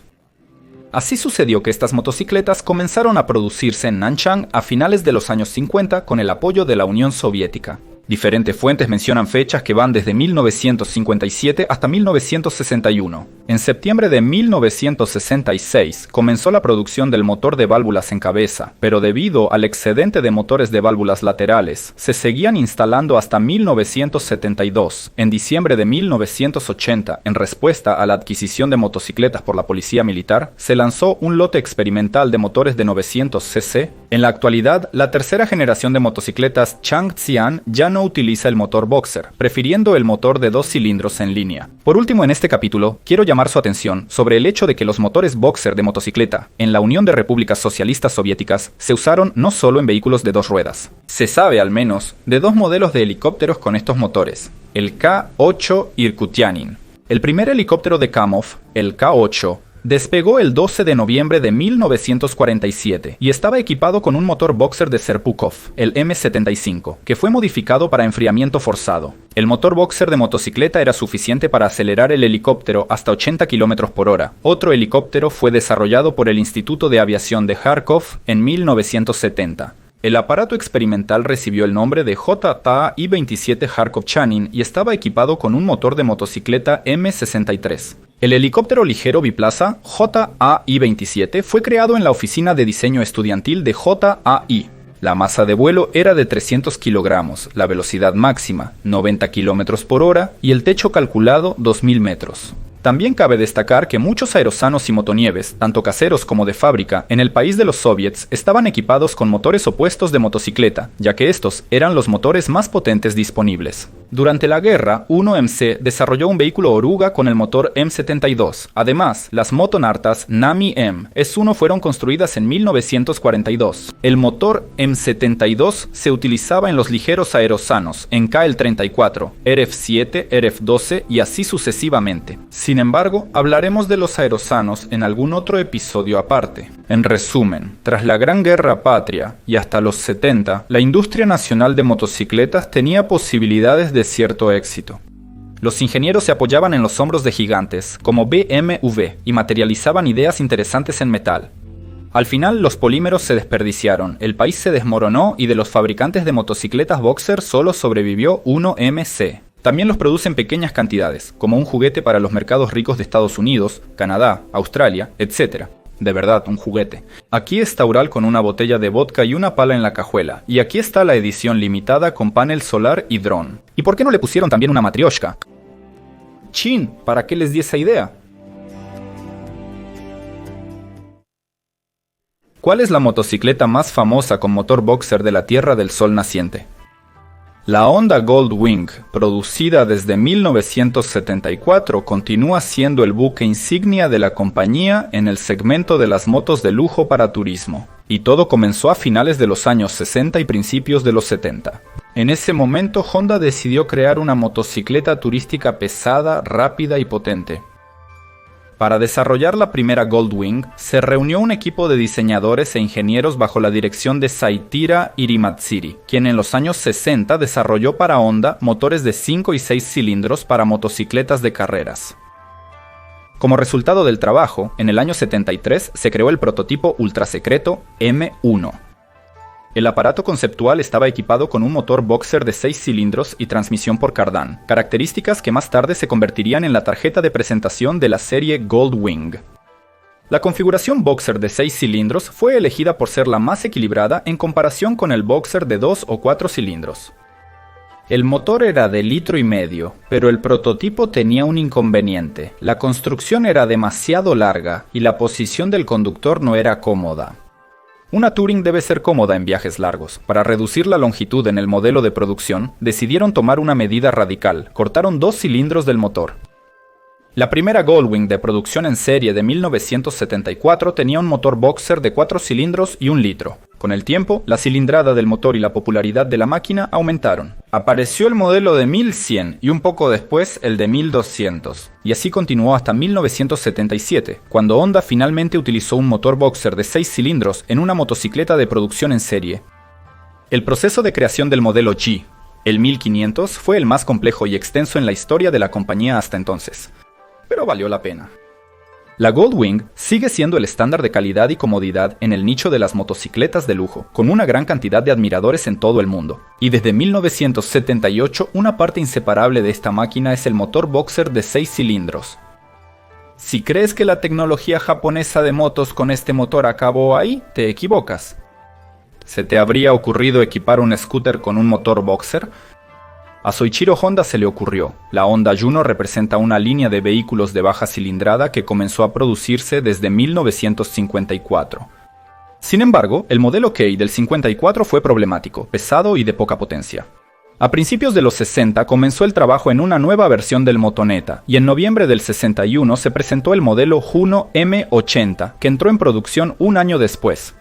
Así sucedió que estas motocicletas comenzaron a producirse en Nanchang a finales de los años 50 con el apoyo de la Unión Soviética. Diferentes fuentes mencionan fechas que van desde 1957 hasta 1961. En septiembre de 1966 comenzó la producción del motor de válvulas en cabeza, pero debido al excedente de motores de válvulas laterales, se seguían instalando hasta 1972. En diciembre de 1980, en respuesta a la adquisición de motocicletas por la Policía Militar, se lanzó un lote experimental de motores de 900 cc. En la actualidad, la tercera generación de motocicletas Changjiang ya no utiliza el motor boxer, prefiriendo el motor de 2 cilindros en línea. Por último, en este capítulo, quiero llamar su atención sobre el hecho de que los motores boxer de motocicleta en la Unión de Repúblicas Socialistas Soviéticas se usaron no solo en vehículos de 2 ruedas. Se sabe, al menos, de 2 modelos de helicópteros con estos motores, el K-8 Irkutyanin. El primer helicóptero de Kamov, el K-8, despegó el 12 de noviembre de 1947 y estaba equipado con un motor boxer de Serpukov, el M75, que fue modificado para enfriamiento forzado. El motor boxer de motocicleta era suficiente para acelerar el helicóptero hasta 80 km por hora. Otro helicóptero fue desarrollado por el Instituto de Aviación de Kharkov en 1970. El aparato experimental recibió el nombre de JTA-I-27 Kharkov-Chanin y estaba equipado con un motor de motocicleta M63. El helicóptero ligero biplaza JA-I-27 fue creado en la oficina de diseño estudiantil de JAI. La masa de vuelo era de 300 kilogramos, la velocidad máxima 90 km por hora y el techo calculado 2000 metros. También cabe destacar que muchos aerosanos y motonieves, tanto caseros como de fábrica, en el país de los soviets estaban equipados con motores opuestos de motocicleta, ya que estos eran los motores más potentes disponibles. Durante la guerra, UNO-MC desarrolló un vehículo oruga con el motor M72. Además, las motonartas Nami-M S1 fueron construidas en 1942. El motor M72 se utilizaba en los ligeros aerosanos, en KL-34, RF-7, RF-12 y así sucesivamente. Sin embargo, hablaremos de los aerosanos en algún otro episodio aparte. En resumen, tras la Gran Guerra Patria y hasta los 70, la industria nacional de motocicletas tenía posibilidades de cierto éxito. Los ingenieros se apoyaban en los hombros de gigantes, como BMW, y materializaban ideas interesantes en metal. Al final, los polímeros se desperdiciaron, el país se desmoronó y de los fabricantes de motocicletas boxer solo sobrevivió UNO-MC. También los produce en pequeñas cantidades, como un juguete para los mercados ricos de Estados Unidos, Canadá, Australia, etc. De verdad, un juguete. Aquí está Ural con una botella de vodka y una pala en la cajuela. Y aquí está la edición limitada con panel solar y dron. ¿Y por qué no le pusieron también una matrioshka? Chin, ¿para qué les di esa idea? ¿Cuál es la motocicleta más famosa con motor boxer de la Tierra del Sol naciente? La Honda Goldwing, producida desde 1974, continúa siendo el buque insignia de la compañía en el segmento de las motos de lujo para turismo. Y todo comenzó a finales de los años 60 y principios de los 70. En ese momento, Honda decidió crear una motocicleta turística pesada, rápida y potente. Para desarrollar la primera Goldwing, se reunió un equipo de diseñadores e ingenieros bajo la dirección de Saitira Hirimatsiri, quien en los años 60 desarrolló para Honda motores de 5 y 6 cilindros para motocicletas de carreras. Como resultado del trabajo, en el año 73 se creó el prototipo ultrasecreto M1. El aparato conceptual estaba equipado con un motor boxer de 6 cilindros y transmisión por cardán, características que más tarde se convertirían en la tarjeta de presentación de la serie Goldwing. La configuración boxer de 6 cilindros fue elegida por ser la más equilibrada en comparación con el boxer de 2 o 4 cilindros. El motor era de 1,5 litros, pero el prototipo tenía un inconveniente. La construcción era demasiado larga y la posición del conductor no era cómoda. Una Touring debe ser cómoda en viajes largos. Para reducir la longitud en el modelo de producción, decidieron tomar una medida radical. Cortaron 2 cilindros del motor. La primera Goldwing de producción en serie de 1974 tenía un motor boxer de 4 cilindros y 1 litro. Con el tiempo, la cilindrada del motor y la popularidad de la máquina aumentaron. Apareció el modelo de 1100 y un poco después el de 1200. Y así continuó hasta 1977, cuando Honda finalmente utilizó un motor boxer de 6 cilindros en una motocicleta de producción en serie. El proceso de creación del modelo G, el 1500, fue el más complejo y extenso en la historia de la compañía hasta entonces. Pero valió la pena. La Goldwing sigue siendo el estándar de calidad y comodidad en el nicho de las motocicletas de lujo, con una gran cantidad de admiradores en todo el mundo. Y desde 1978, una parte inseparable de esta máquina es el motor boxer de 6 cilindros. Si crees que la tecnología japonesa de motos con este motor acabó ahí, te equivocas. ¿Se te habría ocurrido equipar un scooter con un motor boxer? A Soichiro Honda se le ocurrió. La Honda Juno representa una línea de vehículos de baja cilindrada que comenzó a producirse desde 1954. Sin embargo, el modelo Kei del 54 fue problemático, pesado y de poca potencia. A principios de los 60 comenzó el trabajo en una nueva versión del motoneta, y en noviembre del 61 se presentó el modelo Juno M80, que entró en producción un año después.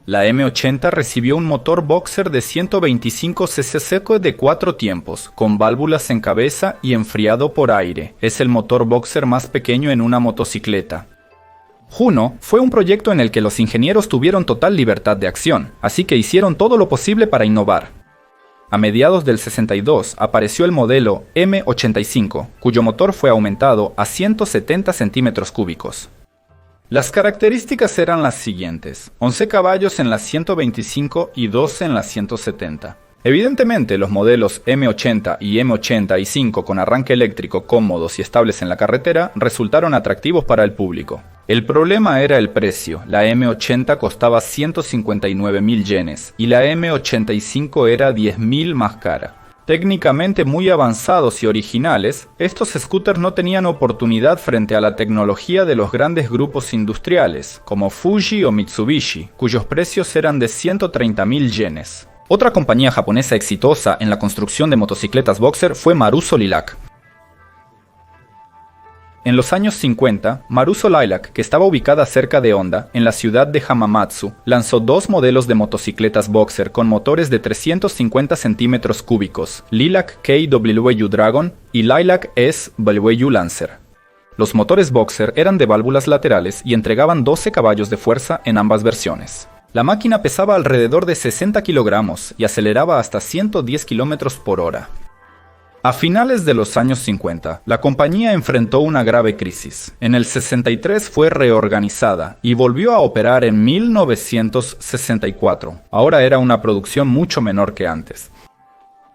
La M80 recibió un motor boxer de 125 cc de 4 tiempos, con válvulas en cabeza y enfriado por aire. Es el motor boxer más pequeño en una motocicleta. Juno fue un proyecto en el que los ingenieros tuvieron total libertad de acción, así que hicieron todo lo posible para innovar. A mediados del 62 apareció el modelo M85, cuyo motor fue aumentado a 170 centímetros cúbicos. Las características eran las siguientes: 11 caballos en las 125 y 12 en las 170. Evidentemente, los modelos M80 y M85 con arranque eléctrico cómodos y estables en la carretera resultaron atractivos para el público. El problema era el precio. La M80 costaba 159.000 yenes y la M85 era 10.000 más cara. Técnicamente muy avanzados y originales, estos scooters no tenían oportunidad frente a la tecnología de los grandes grupos industriales, como Fuji o Mitsubishi, cuyos precios eran de 130.000 yenes. Otra compañía japonesa exitosa en la construcción de motocicletas boxer fue Maruso Lilac. En los años 50, Maruso Lilac, que estaba ubicada cerca de Honda, en la ciudad de Hamamatsu, lanzó 2 modelos de motocicletas boxer con motores de 350 centímetros cúbicos, Lilac KWU Dragon y Lilac SWU Lancer. Los motores boxer eran de válvulas laterales y entregaban 12 caballos de fuerza en ambas versiones. La máquina pesaba alrededor de 60 kilogramos y aceleraba hasta 110 kilómetros por hora. A finales de los años 50, la compañía enfrentó una grave crisis. En el 63 fue reorganizada y volvió a operar en 1964. Ahora era una producción mucho menor que antes.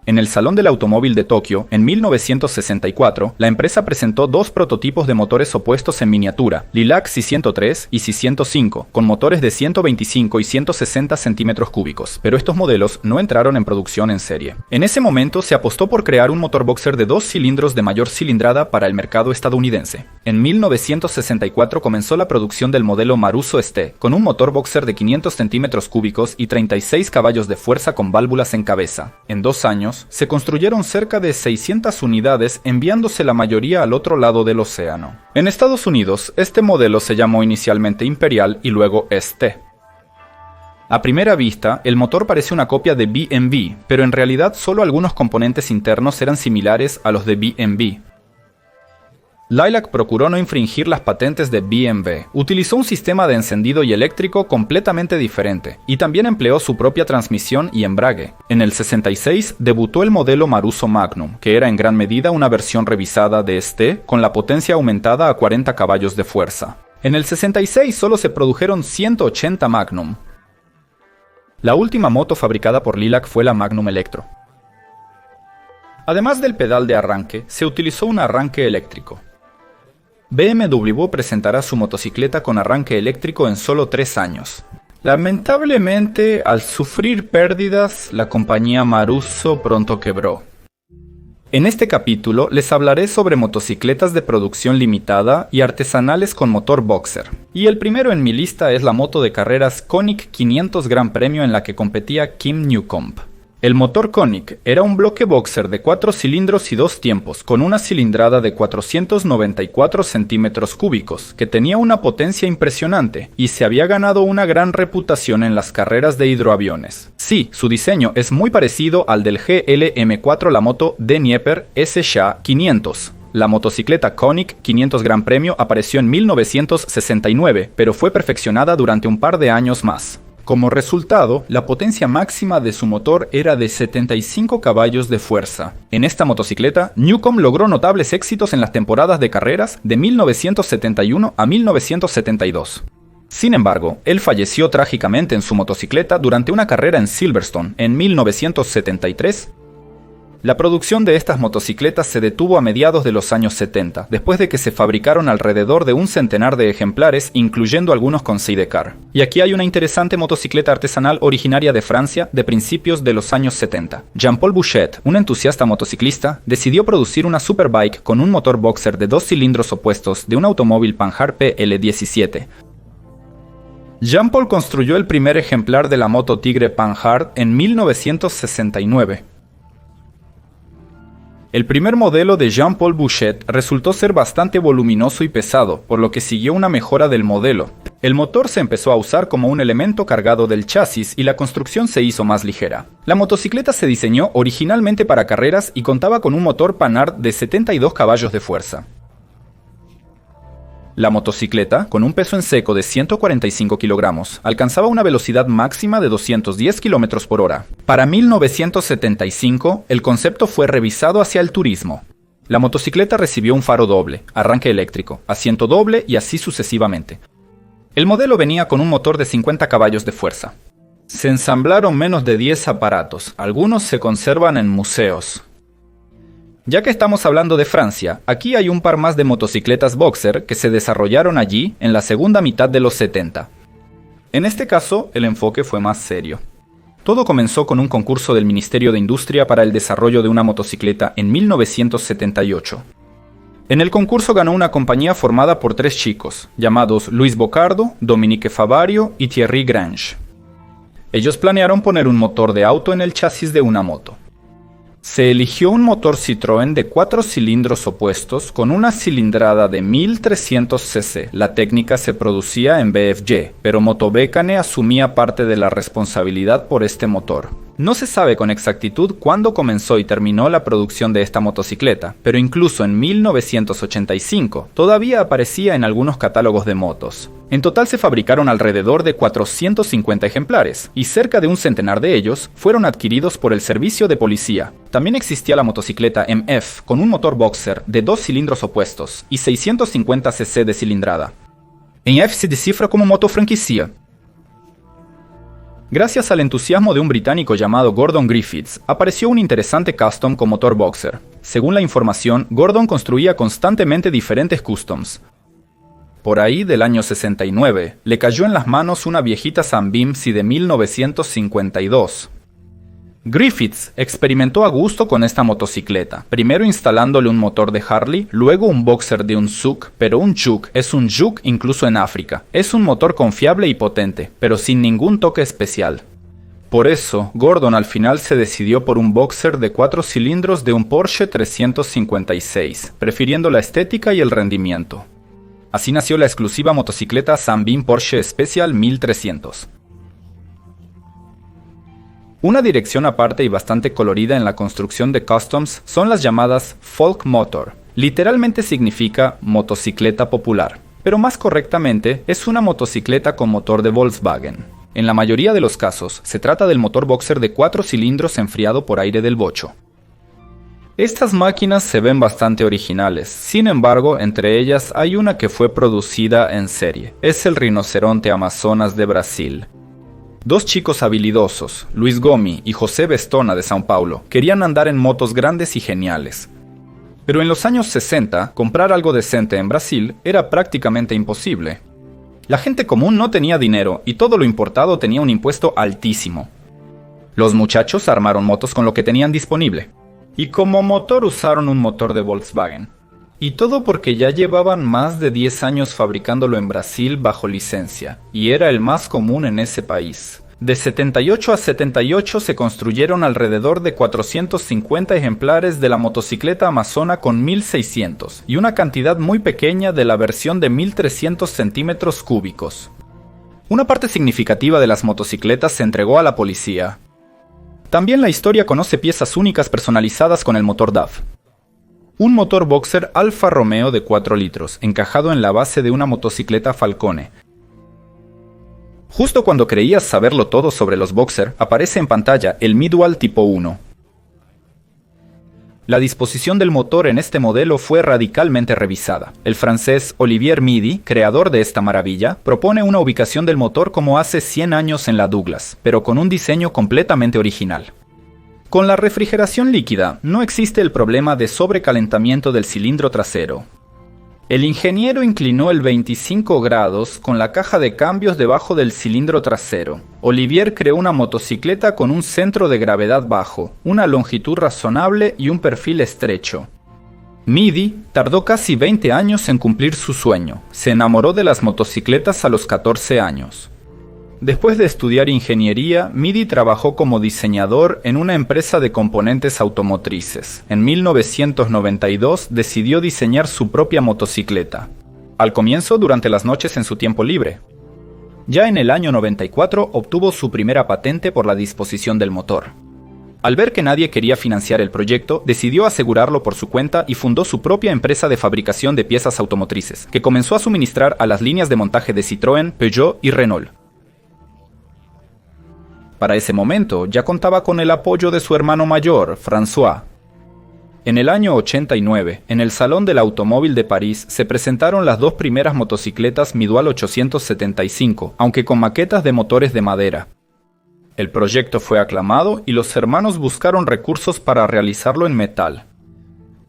En el Salón del Automóvil de Tokio, en 1964, la empresa presentó 2 prototipos de motores opuestos en miniatura, Lilac C103 y C105, con motores de 125 y 160 centímetros cúbicos, pero estos modelos no entraron en producción en serie. En ese momento se apostó por crear un motor boxer de 2 cilindros de mayor cilindrada para el mercado estadounidense. En 1964 comenzó la producción del modelo Maruso ST, con un motor boxer de 500 centímetros cúbicos y 36 caballos de fuerza con válvulas en cabeza. En 2 años, se construyeron cerca de 600 unidades, enviándose la mayoría al otro lado del océano. En Estados Unidos, este modelo se llamó inicialmente Imperial y luego ST. A primera vista, el motor parece una copia de B&B, pero en realidad solo algunos componentes internos eran similares a los de B&B. Lilac procuró no infringir las patentes de BMW, utilizó un sistema de encendido y eléctrico completamente diferente, y también empleó su propia transmisión y embrague. En el 66 debutó el modelo Maruso Magnum, que era en gran medida una versión revisada de este, con la potencia aumentada a 40 caballos de fuerza. En el 66 solo se produjeron 180 Magnum. La última moto fabricada por Lilac fue la Magnum Electro. Además del pedal de arranque, se utilizó un arranque eléctrico. BMW presentará su motocicleta con arranque eléctrico en solo 3 años. Lamentablemente, al sufrir pérdidas, la compañía Maruso pronto quebró. En este capítulo les hablaré sobre motocicletas de producción limitada y artesanales con motor boxer. Y el primero en mi lista es la moto de carreras Konig 500 Gran Premio en la que competía Kim Newcomb. El motor Konig era un bloque boxer de 4 cilindros y 2 tiempos, con una cilindrada de 494 centímetros cúbicos, que tenía una potencia impresionante, y se había ganado una gran reputación en las carreras de hidroaviones. Sí, su diseño es muy parecido al del GLM4, la moto Dnieper SSHA 500. La motocicleta Konig 500 Gran Premio apareció en 1969, pero fue perfeccionada durante un par de años más. Como resultado, la potencia máxima de su motor era de 75 caballos de fuerza. En esta motocicleta, Newcomb logró notables éxitos en las temporadas de carreras de 1971 a 1972. Sin embargo, él falleció trágicamente en su motocicleta durante una carrera en Silverstone en 1973. La producción de estas motocicletas se detuvo a mediados de los años 70, después de que se fabricaron alrededor de un centenar de ejemplares, incluyendo algunos con sidecar. Y aquí hay una interesante motocicleta artesanal originaria de Francia de principios de los años 70. Jean-Paul Bouchet, un entusiasta motociclista, decidió producir una superbike con un motor boxer de 2 cilindros opuestos de un automóvil Panhard PL17. Jean-Paul construyó el primer ejemplar de la moto Tigre Panhard en 1969. El primer modelo de Jean-Paul Bouchet resultó ser bastante voluminoso y pesado, por lo que siguió una mejora del modelo. El motor se empezó a usar como un elemento cargado del chasis y la construcción se hizo más ligera. La motocicleta se diseñó originalmente para carreras y contaba con un motor Panhard de 72 caballos de fuerza. La motocicleta, con un peso en seco de 145 kilogramos, alcanzaba una velocidad máxima de 210 km por hora. Para 1975, el concepto fue revisado hacia el turismo. La motocicleta recibió un faro doble, arranque eléctrico, asiento doble y así sucesivamente. El modelo venía con un motor de 50 caballos de fuerza. Se ensamblaron menos de 10 aparatos, algunos se conservan en museos. Ya que estamos hablando de Francia, aquí hay un par más de motocicletas boxer que se desarrollaron allí en la segunda mitad de los 70. En este caso, el enfoque fue más serio. Todo comenzó con un concurso del Ministerio de Industria para el desarrollo de una motocicleta en 1978. En el concurso ganó una compañía formada por 3 chicos, llamados Luis Bocardo, Dominique Favario y Thierry Grange. Ellos planearon poner un motor de auto en el chasis de una moto. Se eligió un motor Citroën de 4 cilindros opuestos con una cilindrada de 1300 cc. La técnica se producía en BFG, pero Motobecane asumía parte de la responsabilidad por este motor. No se sabe con exactitud cuándo comenzó y terminó la producción de esta motocicleta, pero incluso en 1985 todavía aparecía en algunos catálogos de motos. En total se fabricaron alrededor de 450 ejemplares, y cerca de un centenar de ellos fueron adquiridos por el servicio de policía. También existía la motocicleta MF, con un motor boxer de 2 cilindros opuestos y 650 cc de cilindrada. MF se descifra como moto franquicia. Gracias al entusiasmo de un británico llamado Gordon Griffiths, apareció un interesante custom con motor boxer. Según la información, Gordon construía constantemente diferentes customs. Por ahí del año 69, le cayó en las manos una viejita Sunbeam de 1952. Griffiths experimentó a gusto con esta motocicleta, primero instalándole un motor de Harley, luego un boxer de un Zook, pero un Juke es un Juke incluso en África. Es un motor confiable y potente, pero sin ningún toque especial. Por eso, Gordon al final se decidió por un boxer de 4 cilindros de un Porsche 356, prefiriendo la estética y el rendimiento. Así nació la exclusiva motocicleta Sunbeam Porsche Special 1300. Una dirección aparte y bastante colorida en la construcción de customs son las llamadas folk motor. Literalmente significa motocicleta popular, pero más correctamente es una motocicleta con motor de Volkswagen. En la mayoría de los casos, se trata del motor boxer de 4 cilindros enfriado por aire del bocho. Estas máquinas se ven bastante originales, sin embargo, entre ellas hay una que fue producida en serie. Es el rinoceronte Amazonas de Brasil. Dos chicos habilidosos, Luis Gomi y José Bestona de São Paulo, querían andar en motos grandes y geniales. Pero en los años 60, comprar algo decente en Brasil era prácticamente imposible. La gente común no tenía dinero y todo lo importado tenía un impuesto altísimo. Los muchachos armaron motos con lo que tenían disponible. Y como motor usaron un motor de Volkswagen. Y todo porque ya llevaban más de 10 años fabricándolo en Brasil bajo licencia, y era el más común en ese país. De 78 a 78 se construyeron alrededor de 450 ejemplares de la motocicleta Amazona con 1600, y una cantidad muy pequeña de la versión de 1300 centímetros cúbicos. Una parte significativa de las motocicletas se entregó a la policía. También la historia conoce piezas únicas personalizadas con el motor DAF. Un motor boxer Alfa Romeo de 4 litros, encajado en la base de una motocicleta Falcone. Justo cuando creías saberlo todo sobre los boxer, aparece en pantalla el Midwall Tipo 1. La disposición del motor en este modelo fue radicalmente revisada. El francés Olivier Midi, creador de esta maravilla, propone una ubicación del motor como hace 100 años en la Douglas, pero con un diseño completamente original. Con la refrigeración líquida, no existe el problema de sobrecalentamiento del cilindro trasero. El ingeniero inclinó el 25 grados con la caja de cambios debajo del cilindro trasero. Olivier creó una motocicleta con un centro de gravedad bajo, una longitud razonable y un perfil estrecho. Midi tardó casi 20 años en cumplir su sueño. Se enamoró de las motocicletas a los 14 años. Después de estudiar ingeniería, Midi trabajó como diseñador en una empresa de componentes automotrices. En 1992 decidió diseñar su propia motocicleta. Al comienzo, durante las noches en su tiempo libre. Ya en el año 94 obtuvo su primera patente por la disposición del motor. Al ver que nadie quería financiar el proyecto, decidió asegurarlo por su cuenta y fundó su propia empresa de fabricación de piezas automotrices, que comenzó a suministrar a las líneas de montaje de Citroën, Peugeot y Renault. Para ese momento ya contaba con el apoyo de su hermano mayor, François. En el año 89, en el Salón del Automóvil de París, se presentaron las dos primeras motocicletas Midwall 875, aunque con maquetas de motores de madera. El proyecto fue aclamado y los hermanos buscaron recursos para realizarlo en metal.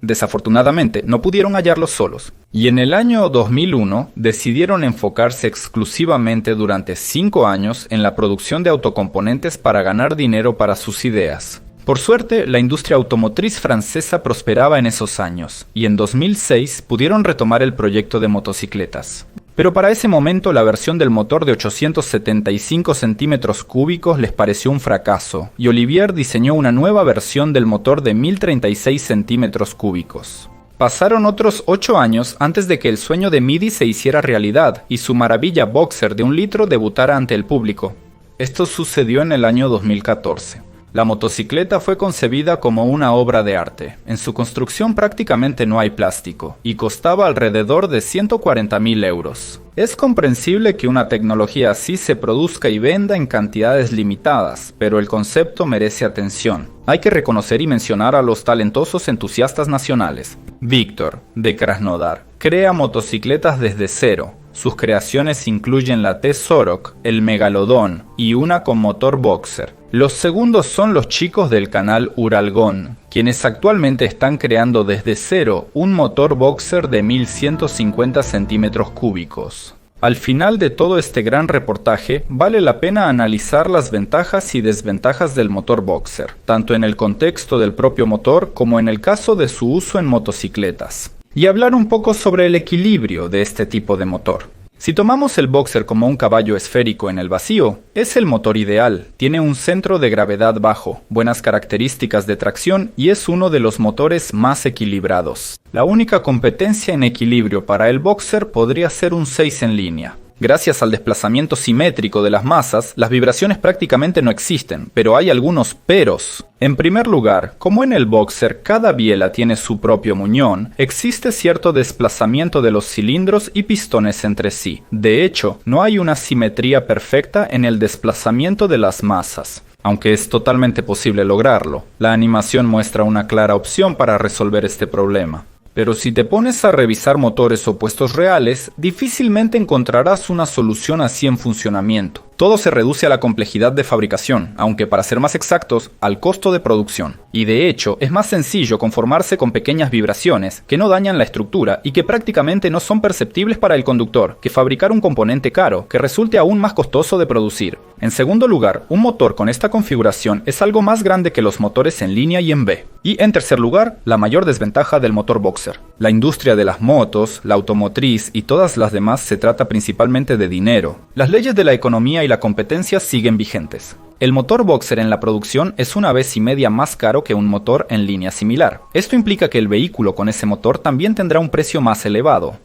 Desafortunadamente, no pudieron hallarlos solos, y en el año 2001 decidieron enfocarse exclusivamente durante 5 años en la producción de autocomponentes para ganar dinero para sus ideas. Por suerte, la industria automotriz francesa prosperaba en esos años, y en 2006 pudieron retomar el proyecto de motocicletas. Pero para ese momento la versión del motor de 875 centímetros cúbicos les pareció un fracaso, y Olivier diseñó una nueva versión del motor de 1036 centímetros cúbicos. Pasaron otros 8 años antes de que el sueño de Midi se hiciera realidad y su maravilla boxer de 1 litro debutara ante el público. Esto sucedió en el año 2014. La motocicleta fue concebida como una obra de arte. En su construcción prácticamente no hay plástico, y costaba alrededor de 140.000 euros. Es comprensible que una tecnología así se produzca y venda en cantidades limitadas, pero el concepto merece atención. Hay que reconocer y mencionar a los talentosos entusiastas nacionales. Víctor, de Krasnodar, crea motocicletas desde cero. Sus creaciones incluyen la T-Sorok, el Megalodón y una con motor boxer. Los segundos son los chicos del canal Uralgón, quienes actualmente están creando desde cero un motor boxer de 1150 centímetros cúbicos. Al final de todo este gran reportaje, vale la pena analizar las ventajas y desventajas del motor boxer, tanto en el contexto del propio motor como en el caso de su uso en motocicletas. Y hablar un poco sobre el equilibrio de este tipo de motor. Si tomamos el boxer como un caballo esférico en el vacío, es el motor ideal. Tiene un centro de gravedad bajo, buenas características de tracción y es uno de los motores más equilibrados. La única competencia en equilibrio para el boxer podría ser un 6 en línea. Gracias al desplazamiento simétrico de las masas, las vibraciones prácticamente no existen, pero hay algunos peros. En primer lugar, como en el boxer cada biela tiene su propio muñón, existe cierto desplazamiento de los cilindros y pistones entre sí. De hecho, no hay una simetría perfecta en el desplazamiento de las masas, aunque es totalmente posible lograrlo. La animación muestra una clara opción para resolver este problema. Pero si te pones a revisar motores opuestos reales, difícilmente encontrarás una solución así en funcionamiento. Todo se reduce a la complejidad de fabricación, aunque para ser más exactos, al costo de producción. Y de hecho, es más sencillo conformarse con pequeñas vibraciones que no dañan la estructura y que prácticamente no son perceptibles para el conductor, que fabricar un componente caro que resulte aún más costoso de producir. En segundo lugar, un motor con esta configuración es algo más grande que los motores en línea y en B. Y en tercer lugar, la mayor desventaja del motor boxer. La industria de las motos, la automotriz y todas las demás se trata principalmente de dinero. Las leyes de la economía y la competencia siguen vigentes. El motor boxer en la producción es 1,5 veces más caro que un motor en línea similar. Esto implica que el vehículo con ese motor también tendrá un precio más elevado.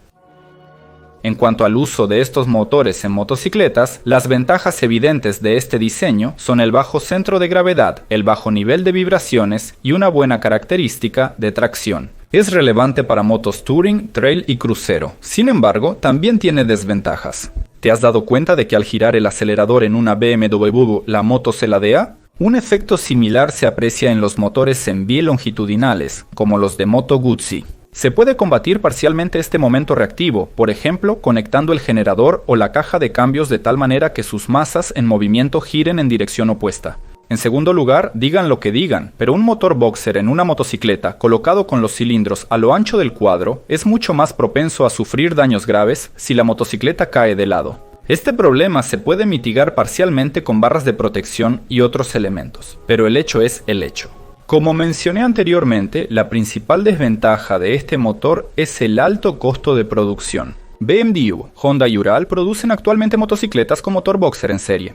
En cuanto al uso de estos motores en motocicletas, las ventajas evidentes de este diseño son el bajo centro de gravedad, el bajo nivel de vibraciones y una buena característica de tracción. Es relevante para motos touring, trail y crucero. Sin embargo, también tiene desventajas. ¿Te has dado cuenta de que al girar el acelerador en una BMW la moto se ladea? Un efecto similar se aprecia en los motores en B longitudinales, como los de Moto Guzzi. Se puede combatir parcialmente este momento reactivo, por ejemplo, conectando el generador o la caja de cambios de tal manera que sus masas en movimiento giren en dirección opuesta. En segundo lugar, digan lo que digan, pero un motor boxer en una motocicleta colocado con los cilindros a lo ancho del cuadro es mucho más propenso a sufrir daños graves si la motocicleta cae de lado. Este problema se puede mitigar parcialmente con barras de protección y otros elementos, pero el hecho es el hecho. Como mencioné anteriormente, la principal desventaja de este motor es el alto costo de producción. BMW, Honda y Ural producen actualmente motocicletas con motor boxer en serie.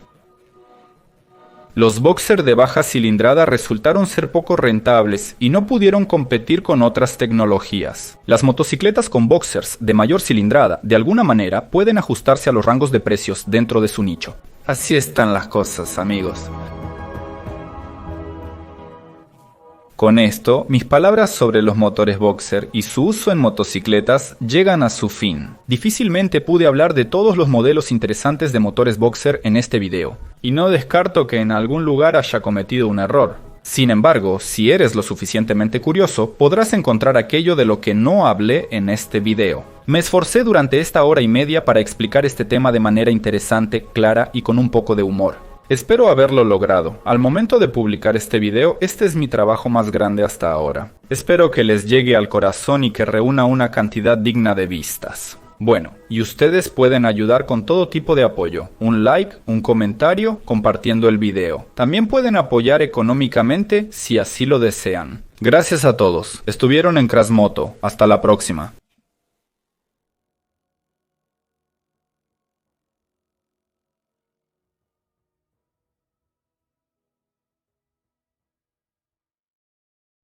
Los boxer de baja cilindrada resultaron ser poco rentables y no pudieron competir con otras tecnologías. Las motocicletas con boxers de mayor cilindrada, de alguna manera, pueden ajustarse a los rangos de precios dentro de su nicho. Así están las cosas, amigos. Con esto, mis palabras sobre los motores boxer y su uso en motocicletas llegan a su fin. Difícilmente pude hablar de todos los modelos interesantes de motores boxer en este video, y no descarto que en algún lugar haya cometido un error. Sin embargo, si eres lo suficientemente curioso, podrás encontrar aquello de lo que no hablé en este video. Me esforcé durante esta 1:30 para explicar este tema de manera interesante, clara y con un poco de humor. Espero haberlo logrado. Al momento de publicar este video, este es mi trabajo más grande hasta ahora. Espero que les llegue al corazón y que reúna una cantidad digna de vistas. Bueno, y ustedes pueden ayudar con todo tipo de apoyo. Un like, un comentario, compartiendo el video. También pueden apoyar económicamente si así lo desean. Gracias a todos. Estuvieron en Crashmoto. Hasta la próxima.